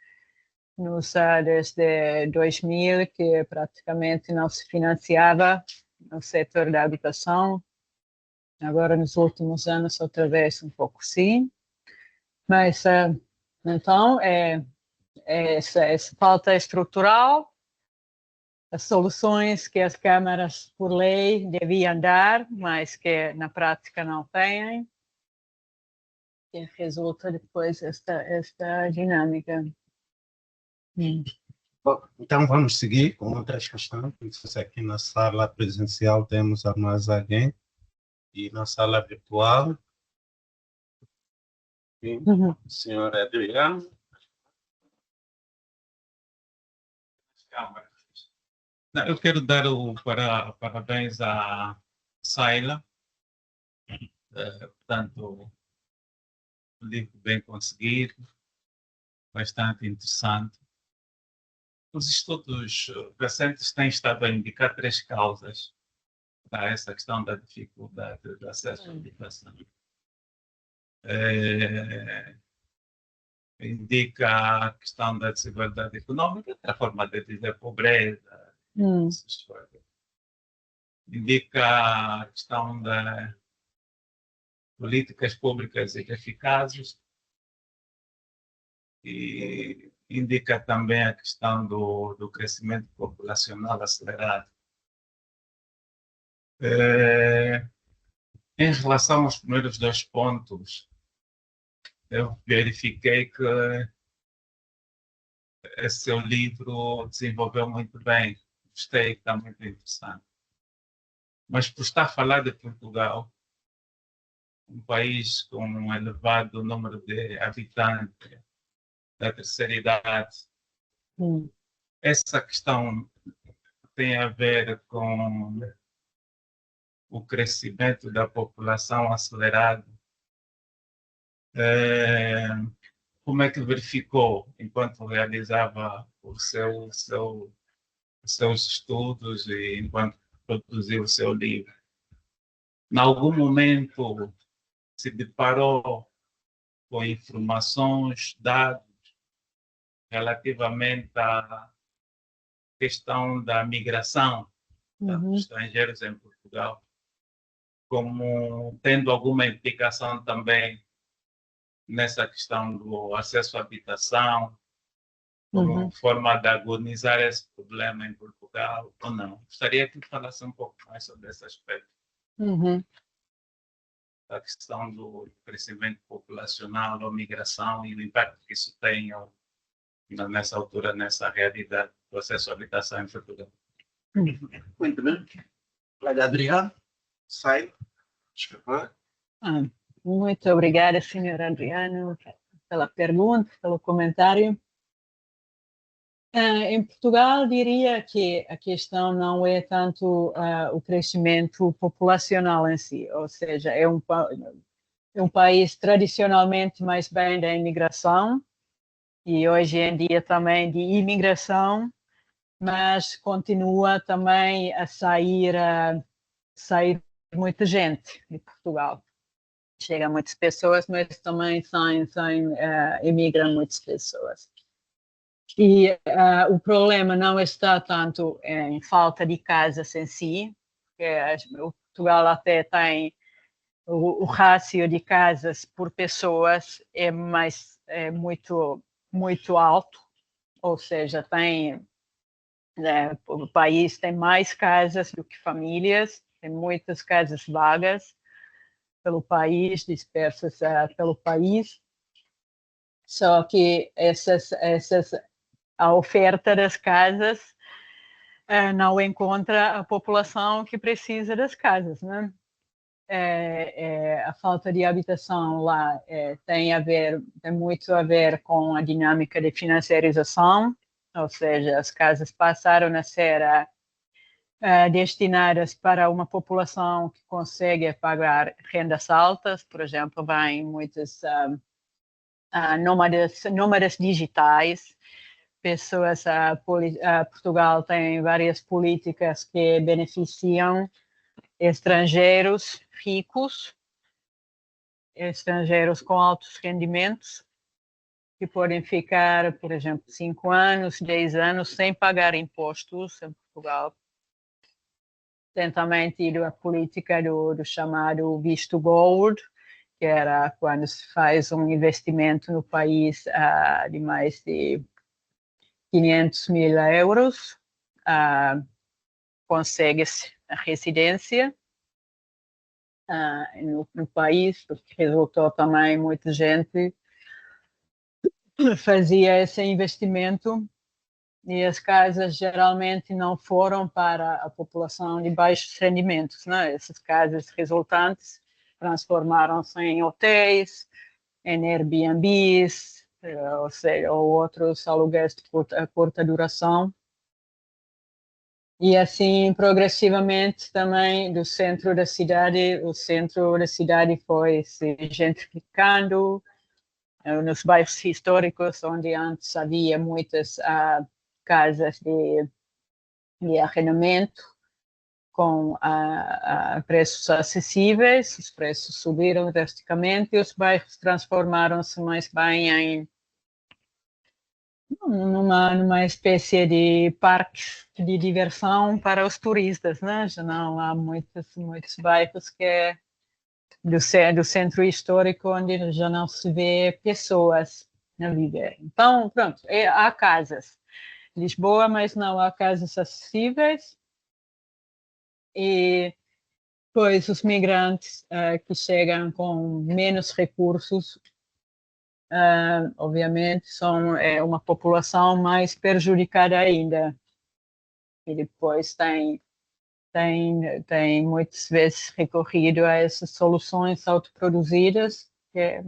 Desde 2000 que praticamente não se financiava no setor da habitação. Agora, nos últimos anos, outra vez um pouco sim. Mas, então, essa falta estrutural, as soluções que as câmaras, por lei, deviam dar, mas que na prática não têm, que resulta depois esta dinâmica. Bom, então vamos seguir com outras questões. Se aqui na sala presencial temos mais alguém e na sala virtual, senhor Adriano. Não, eu quero dar parabéns à Saila, portanto, um livro bem conseguido, bastante interessante. Os estudos recentes têm estado a indicar 3 causas para essa questão da dificuldade de acesso à educação. Indica a questão da desigualdade econômica, a forma de dizer pobreza, essas coisas. Indica a questão de políticas públicas eficazes e indica também a questão do crescimento populacional acelerado. Em relação aos primeiros 2 pontos, eu verifiquei que esse seu livro desenvolveu muito bem. Gostei, está muito interessante. Mas por estar a falar de Portugal, um país com um elevado número de habitantes da terceira idade, essa questão tem a ver com o crescimento da população acelerado. Como é que verificou, enquanto realizava os seus estudos e enquanto produziu o seu livro? Em algum momento se deparou com informações, dados relativamente à questão da migração dos estrangeiros em Portugal, como tendo alguma implicação também nessa questão do acesso à habitação, como forma de agonizar esse problema em Portugal, ou não? Gostaria que falasse um pouco mais sobre esse aspecto. A questão do crescimento populacional, a migração e o impacto que isso tem nessa altura, nessa realidade do acesso à habitação em Portugal. Muito bem. Olha, Adriano, sai. Desculpa. Muito obrigada, senhor Adriano, pela pergunta, pelo comentário. Em Portugal, diria que a questão não é tanto o crescimento populacional em si, ou seja, é um país tradicionalmente mais bem da imigração e hoje em dia também de imigração, mas continua também a sair muita gente de Portugal. Chega muitas pessoas, mas também imigram muitas pessoas. E o problema não está tanto em falta de casas em si, porque o Portugal até tem o rácio de casas por pessoas é muito alto, ou seja, o país tem mais casas do que famílias, tem muitas casas vagas, pelo país, dispersas pelo país. Só que a oferta das casas não encontra a população que precisa das casas, né? A falta de habitação lá tem muito a ver com a dinâmica de financiarização, ou seja, as casas passaram a ser destinadas para uma população que consegue pagar rendas altas, por exemplo, vêm muitos nômades digitais, pessoas. Portugal tem várias políticas que beneficiam estrangeiros ricos, estrangeiros com altos rendimentos, que podem ficar, por exemplo, 5 anos, 10 anos sem pagar impostos em Portugal. Tem também tido a política do chamado visto gold, que era quando se faz um investimento no país de mais de 500 mil euros, consegue-se a residência no país, porque resultou também muita gente fazia esse investimento e as casas geralmente não foram para a população de baixos rendimentos, né? Essas casas resultantes transformaram-se em hotéis, em Airbnbs, ou seja, ou outros aluguéis de curta duração. E assim, progressivamente, também o centro da cidade foi se gentrificando. Nos bairros históricos, onde antes havia muitas casas de arrendamento com preços acessíveis, os preços subiram drasticamente e os bairros transformaram-se mais bem em numa espécie de parques de diversão para os turistas, né? Já não há muitos bairros que do centro histórico onde já não se vê pessoas a viver. Então, pronto, há casas em Lisboa, mas não há casas acessíveis. E depois os migrantes que chegam com menos recursos, obviamente, são uma população mais prejudicada ainda. E depois tem muitas vezes recorrido a essas soluções autoproduzidas, que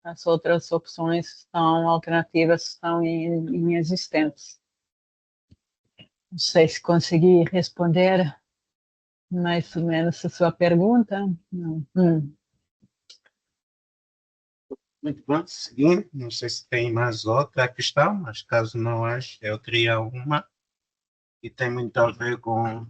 as outras opções alternativas estão inexistentes. Não sei se consegui responder mais ou menos a sua pergunta. Não. Muito bom, seguinte, não sei se tem mais outra questão, mas caso não haja, eu teria uma, e tem muito a ver com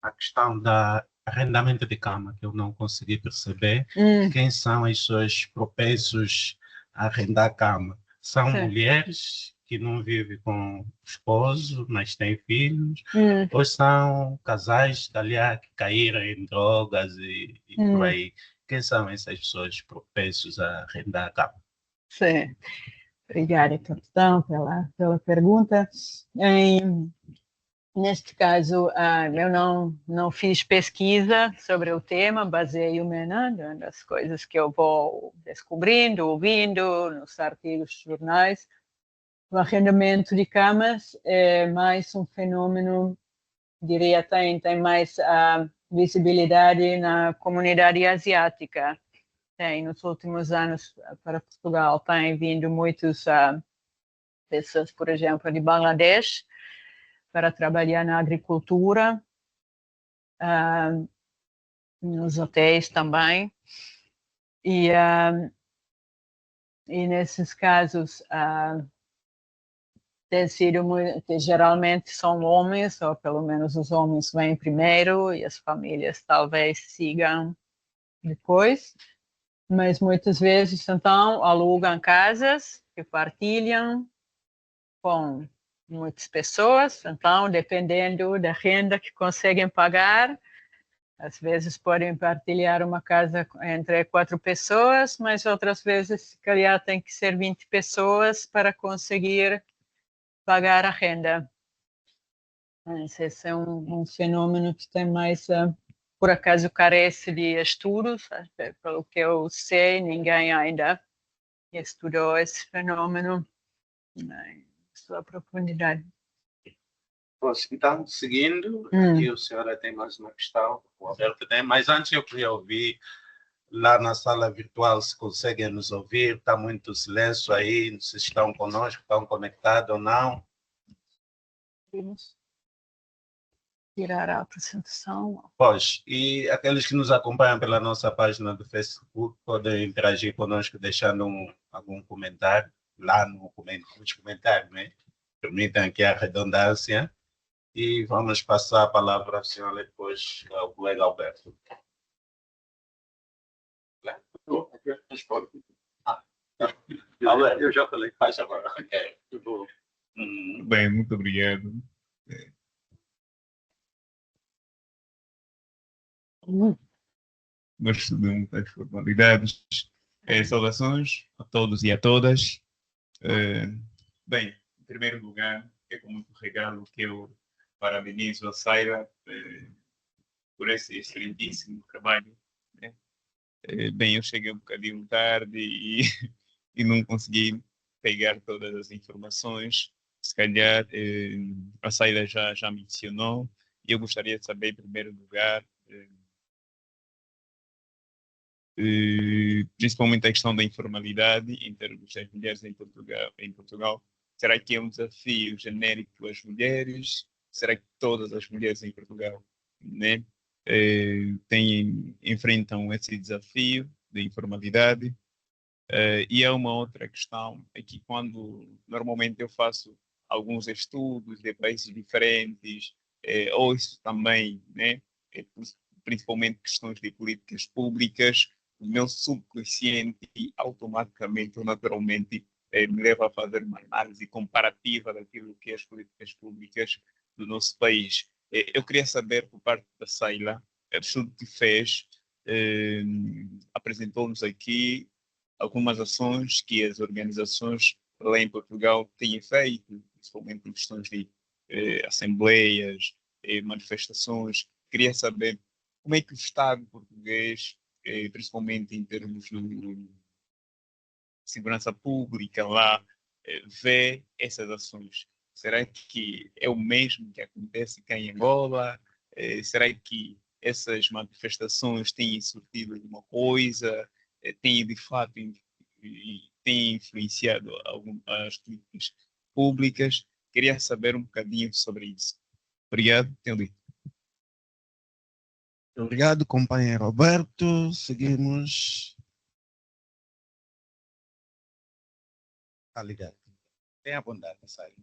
a questão da arrendamento de cama, que eu não consegui perceber quem são as pessoas propensas a arrendar cama. São mulheres que não vivem com o esposo, mas têm filhos, ou são casais que caíram em drogas e por aí. Quem são essas pessoas propensas a arrendar a cama? Sim. Obrigada, capitão, pela pergunta. Neste caso, eu não fiz pesquisa sobre o tema, baseio-me nas coisas que eu vou descobrindo, ouvindo, nos artigos de jornais. O arrendamento de camas é mais um fenômeno, diria, tem mais visibilidade na comunidade asiática. Nos últimos anos, para Portugal, tem vindo muitas pessoas, por exemplo, de Bangladesh, para trabalhar na agricultura, nos hotéis também. E nesses casos, geralmente são homens, ou pelo menos os homens vêm primeiro e as famílias talvez sigam depois. Mas muitas vezes, então, alugam casas que partilham com muitas pessoas, então, dependendo da renda que conseguem pagar, às vezes podem partilhar uma casa entre 4 pessoas, mas outras vezes, se calhar, tem que ser 20 pessoas para conseguir pagar a renda. Esse é um fenômeno que tem mais por acaso carece de estudos, pelo que eu sei, ninguém ainda estudou esse fenômeno em sua profundidade. Pois, então, seguindo, aqui o senhor tem mais uma questão, o Alberto tem, mas antes eu queria ouvir, lá na sala virtual, se conseguem nos ouvir, está muito silêncio aí, se estão conosco, estão conectados ou não. Vamos tirar a apresentação. Pois, e aqueles que nos acompanham pela nossa página do Facebook podem interagir conosco deixando algum comentário lá nos comentários, né? Permitam aqui a redundância. E vamos passar a palavra ao senhor depois ao colega Alberto. Eu já falei. Faz agora. Bem, muito obrigado. Gosto de muitas formalidades. Saudações a todos e a todas. Bem, em primeiro lugar, é com muito regalo que eu parabenizo a Saira por esse excelentíssimo trabalho. Né? Bem, eu cheguei um bocadinho tarde e não consegui pegar todas as informações. Se calhar a Saira já mencionou. E eu gostaria de saber, em primeiro lugar, principalmente a questão da informalidade em termos das mulheres em Portugal. Será que é um desafio genérico às mulheres? Será que todas as mulheres em Portugal, né, enfrentam esse desafio da informalidade? E há uma outra questão, é que quando normalmente eu faço alguns estudos de países diferentes, ouço também, né, principalmente questões de políticas públicas, o meu subconsciente automaticamente ou naturalmente me leva a fazer uma análise comparativa daquilo que é as políticas públicas do nosso país. Eu queria saber, por parte da Saila, o estudo que fez, apresentou-nos aqui algumas ações que as organizações lá em Portugal têm feito, principalmente em questões de assembleias, manifestações. Queria saber como é que o Estado português, principalmente em termos de segurança pública lá, vê essas ações. Será que é o mesmo que acontece cá em Angola? Será que essas manifestações têm surtido alguma coisa? Têm, de fato, têm influenciado as políticas públicas? Queria saber um bocadinho sobre isso. Obrigado, tenho dito. Obrigado, companheiro Alberto. Seguimos. Está ligado. Tenha bondade, sai.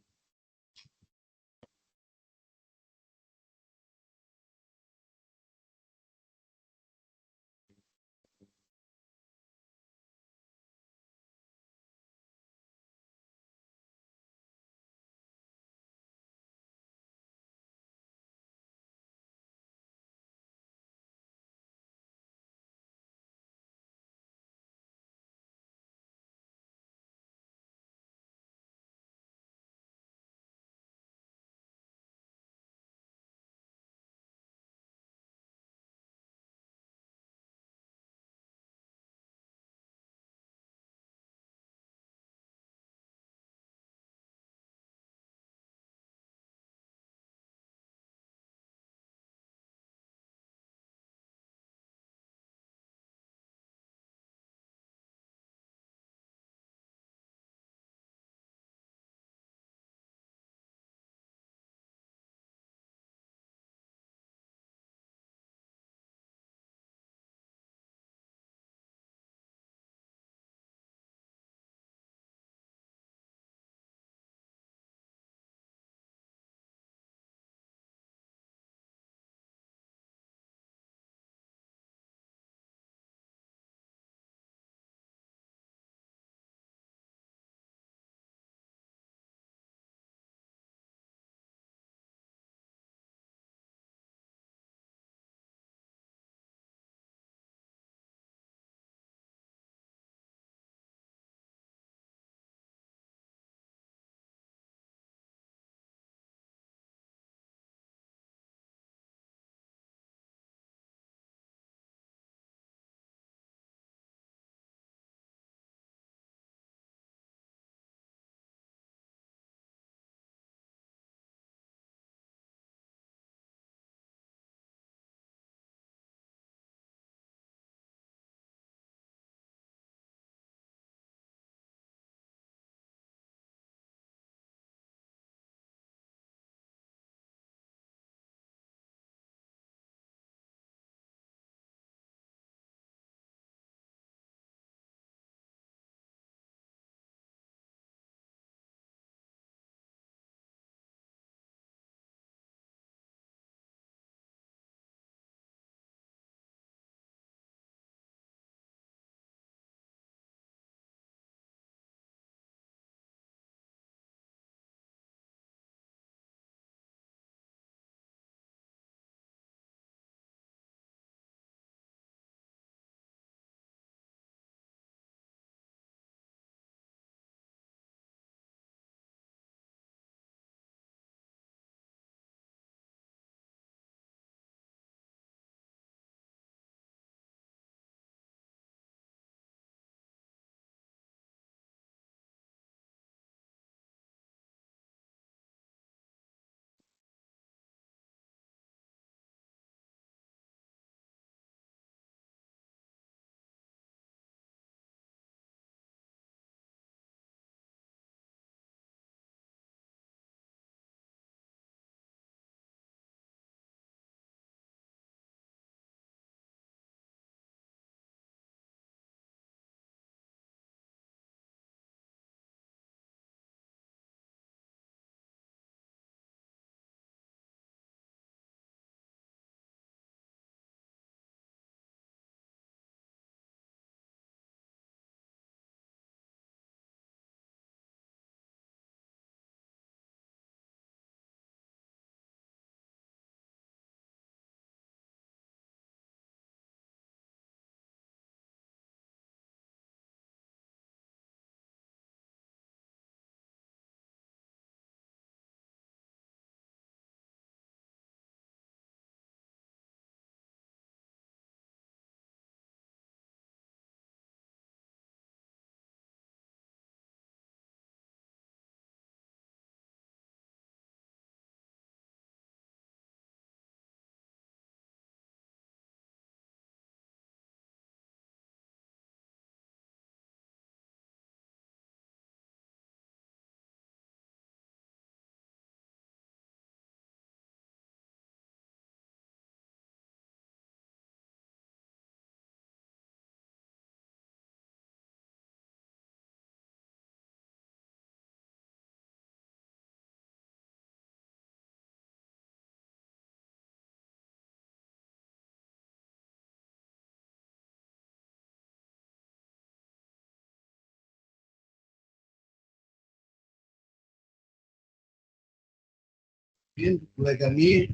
Colega Mir.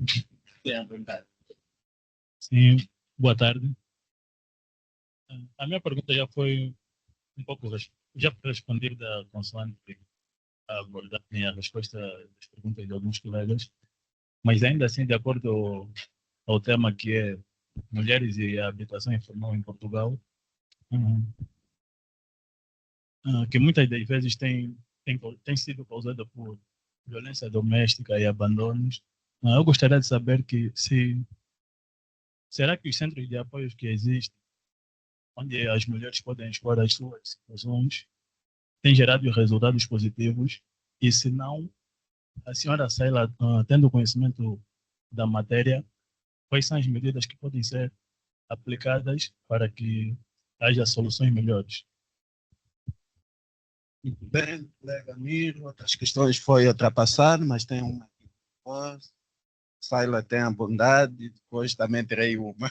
Sim, boa tarde. A minha pergunta já foi um pouco já foi respondida consoante a abordagem, a resposta das perguntas de alguns colegas, mas ainda assim, de acordo ao tema que é mulheres e a habitação informal em Portugal, que muitas das vezes tem sido causada por violência doméstica e abandonos. Eu gostaria de saber será que os centros de apoio que existem, onde as mulheres podem expor as suas situações, têm gerado resultados positivos? E se não, a senhora Saila, tendo conhecimento da matéria, quais são as medidas que podem ser aplicadas para que haja soluções melhores? Muito bem, colega Mir. Outras questões foi ultrapassado, mas tem uma aqui. Saila tem a bondade, depois também terei uma.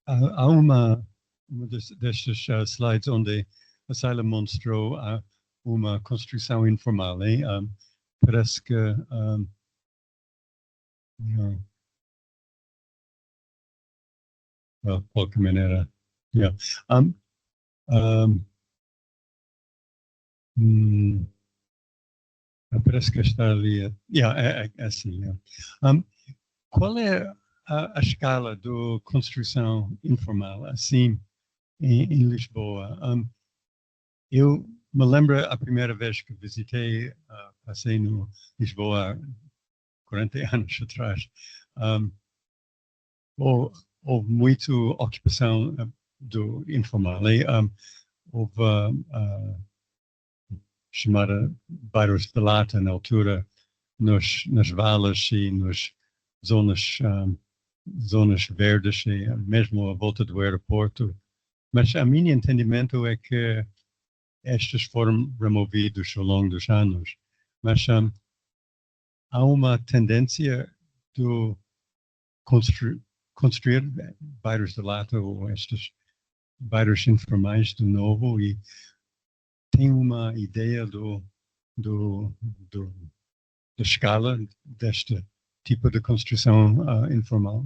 Há uma destas slides onde a Saila mostrou uma construção informal, hein? Parece que de qualquer maneira, yeah. Parece que está ali, é assim. Yeah. Qual é a escala da construção informal, assim, em Lisboa? Eu me lembro a primeira vez que visitei, passei no Lisboa 40 anos atrás. Houve muita ocupação do informal. Houve chamada bairros de lata na altura, nas valas e nas zonas verdes, e mesmo à volta do aeroporto. Mas a meu entendimento é que estes foram removidos ao longo dos anos. Mas há uma tendência de construir bairros de lata ou estes bairros informais de novo, e tem uma ideia da escala deste tipo de construção informal?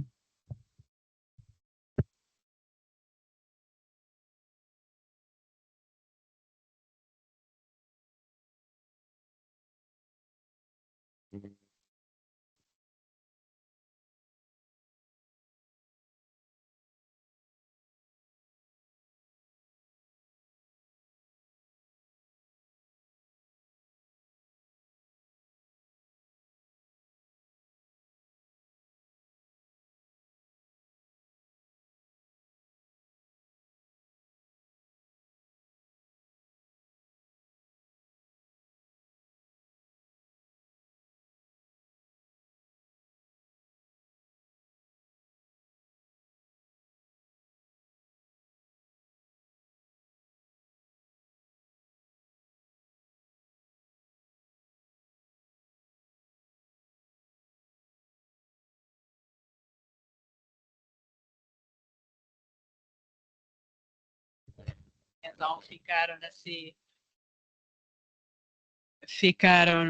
Então ficaram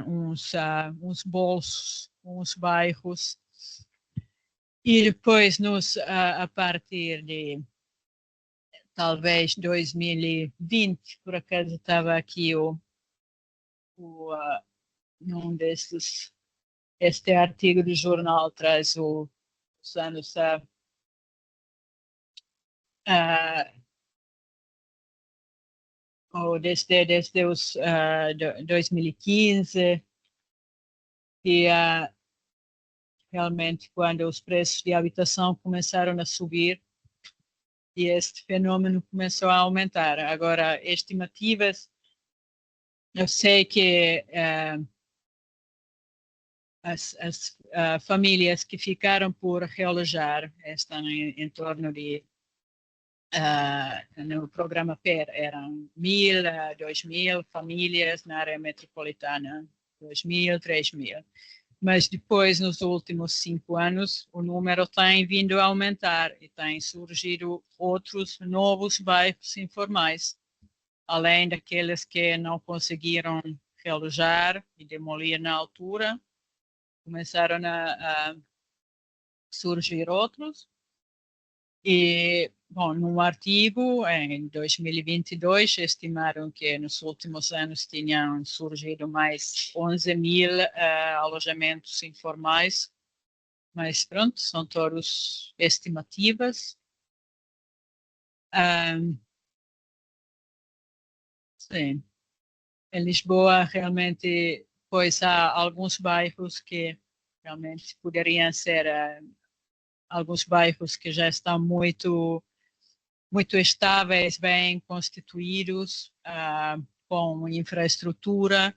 uns bolsos, uns bairros, e depois a partir de talvez 2020, por acaso estava aqui num desses, este artigo do jornal traz os anos ou desde os 2015, e realmente quando os preços de habitação começaram a subir e este fenômeno começou a aumentar. Agora, estimativas, eu sei que as famílias que ficaram por realojar estão em torno de no programa PER eram 1.000 a 2.000 famílias na área metropolitana, 2.000, 3.000. Mas depois, nos últimos 5 anos, o número tem vindo a aumentar e têm surgido outros novos bairros informais, além daqueles que não conseguiram realojar e demolir na altura, começaram a surgir outros. E, bom, num artigo, em 2022, estimaram que nos últimos anos tinham surgido mais 11.000 alojamentos informais, mas pronto, são todos estimativas. Sim. Em Lisboa, realmente, pois há alguns bairros que realmente poderiam ser alguns bairros que já estão muito estáveis, bem constituídos, com infraestrutura,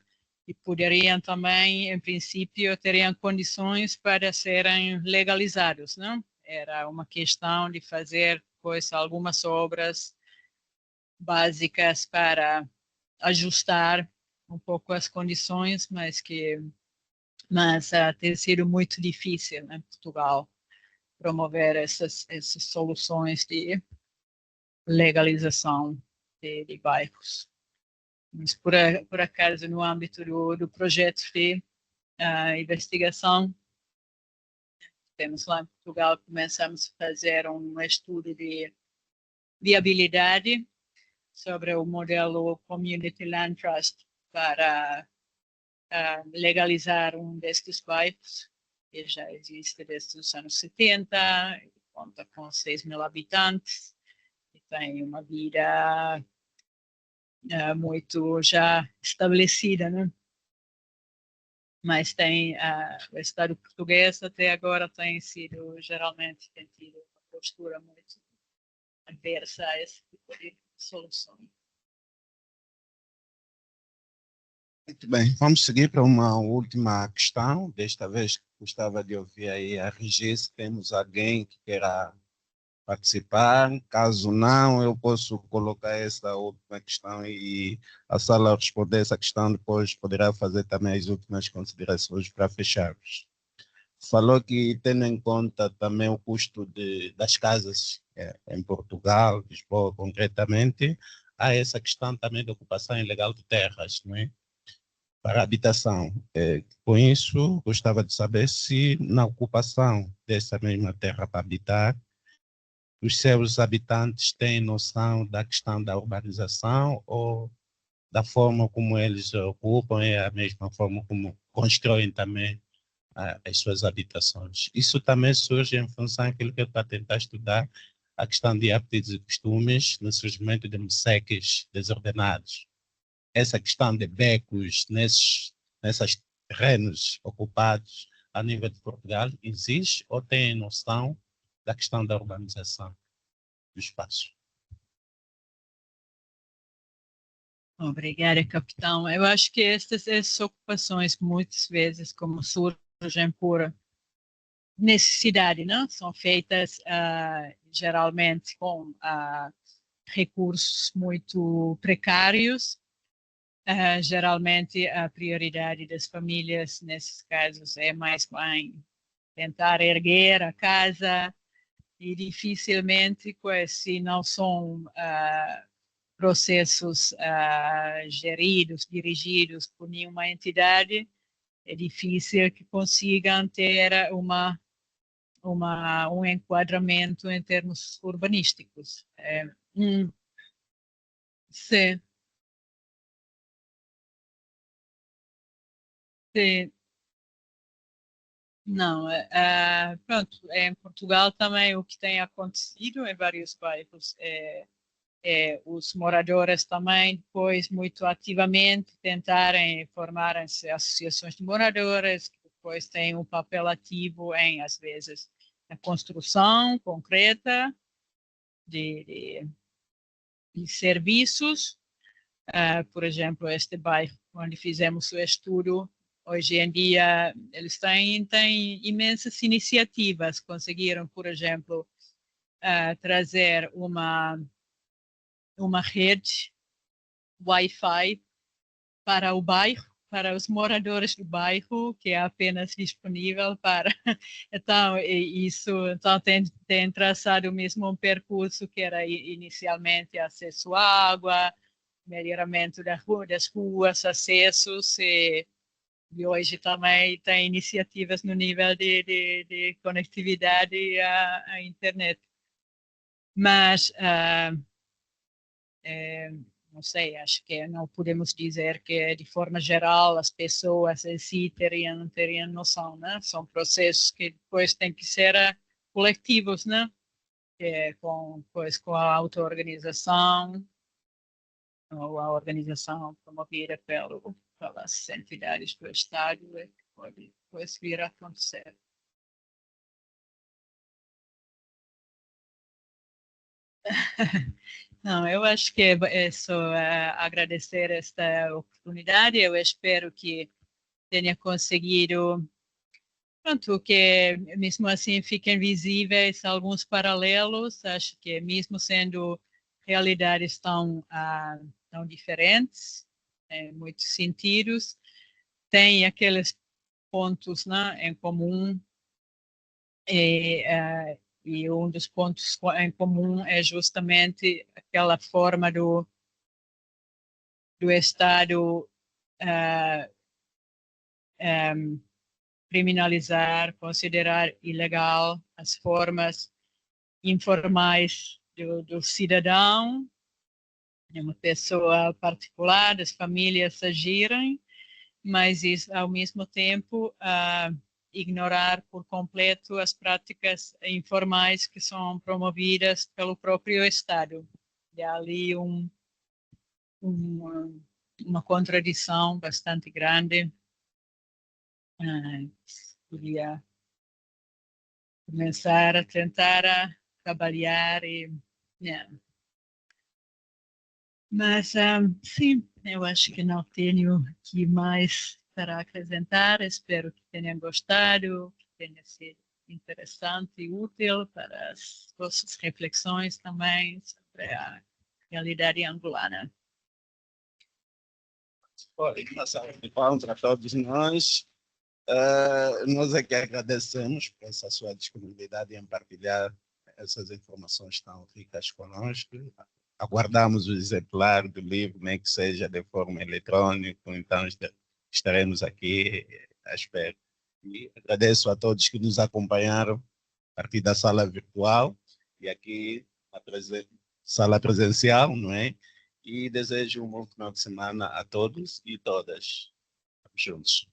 e poderiam também, em princípio, teriam condições para serem legalizados, não? Era uma questão de fazer, pois, algumas obras básicas para ajustar um pouco as condições, mas tem sido muito difícil em Portugal promover essas soluções de legalização de bairros. Mas por acaso, no âmbito do projeto de investigação, temos lá em Portugal, começamos a fazer um estudo de viabilidade sobre o modelo Community Land Trust para legalizar um destes bairros, que já existe desde os anos 70, conta com 6.000 habitantes, e tem uma vida muito já estabelecida, né? Mas o Estado português até agora tem geralmente tido uma postura muito adversa a esse tipo de solução. Muito bem, vamos seguir para uma última questão. Desta vez gostava de ouvir aí a Regis, se temos alguém que queira participar. Caso não, eu posso colocar essa última questão e a sala responder essa questão, depois poderá fazer também as últimas considerações para fecharmos. Falou que, tendo em conta também o custo das casas em Portugal, Lisboa concretamente, há essa questão também da ocupação ilegal de terras, não é? Para habitação. Com isso, gostava de saber se na ocupação dessa mesma terra para habitar, os seus habitantes têm noção da questão da urbanização ou da forma como eles ocupam, é a mesma forma como constroem também as suas habitações. Isso também surge em função daquilo que eu estou a tentar estudar, a questão de hábitos e costumes no surgimento de museques desordenados. Essa questão de becos nesses terrenos ocupados a nível de Portugal existe ou tem noção da questão da urbanização do espaço? Obrigada, capitão. Eu acho que essas ocupações, muitas vezes, como surgem por necessidade, não? São feitas geralmente com recursos muito precários. Geralmente, a prioridade das famílias, nesses casos, é mais em tentar erguer a casa e dificilmente, se não são processos geridos, dirigidos por nenhuma entidade, é difícil que consigam ter um enquadramento em termos urbanísticos. Sim. Sim. Não, pronto, em Portugal também o que tem acontecido em vários bairros os moradores também depois muito ativamente tentarem formarem-se associações de moradores, que depois têm um papel ativo em, às vezes, a construção concreta de serviços. Por exemplo, este bairro onde fizemos o estudo, hoje em dia eles têm imensas iniciativas, conseguiram, por exemplo, trazer uma rede Wi-Fi para o bairro, para os moradores do bairro, que é apenas disponível para... Então, então tem traçado mesmo um percurso que era inicialmente acesso à água, melhoramento das ruas, acessos, e hoje também tem iniciativas no nível de conectividade à internet. Mas não sei, acho que não podemos dizer que de forma geral as pessoas em si teriam noção, né? São processos que depois têm que ser coletivos, né? Com a auto-organização ou a organização promovida pelas entidades do Estado, que pode depois vir a acontecer. Não, eu acho que é só agradecer esta oportunidade. Eu espero que tenha conseguido, pronto, que mesmo assim fiquem visíveis alguns paralelos. Acho que mesmo sendo realidades tão diferentes, em muitos sentidos, tem aqueles pontos, né, em comum. E um dos pontos em comum é justamente aquela forma do Estado criminalizar, considerar ilegal as formas informais do cidadão, de uma pessoa particular, das famílias agirem, mas isso, ao mesmo tempo ignorar por completo as práticas informais que são promovidas pelo próprio Estado. E há ali uma contradição bastante grande. Podia começar a tentar trabalhar mas sim, eu acho que não tenho aqui mais para acrescentar. Espero que tenham gostado, que tenha sido interessante e útil para as vossas reflexões também sobre a realidade angolana. Para todos nós. Nós é que agradecemos por essa sua disponibilidade em partilhar essas informações tão ricas conosco. Aguardamos o exemplar do livro, nem que seja de forma eletrônica, então estaremos aqui à espera. E agradeço a todos que nos acompanharam a partir da sala virtual e aqui na sala presencial, não é? e desejo um bom final de semana a todos e todas. Juntos.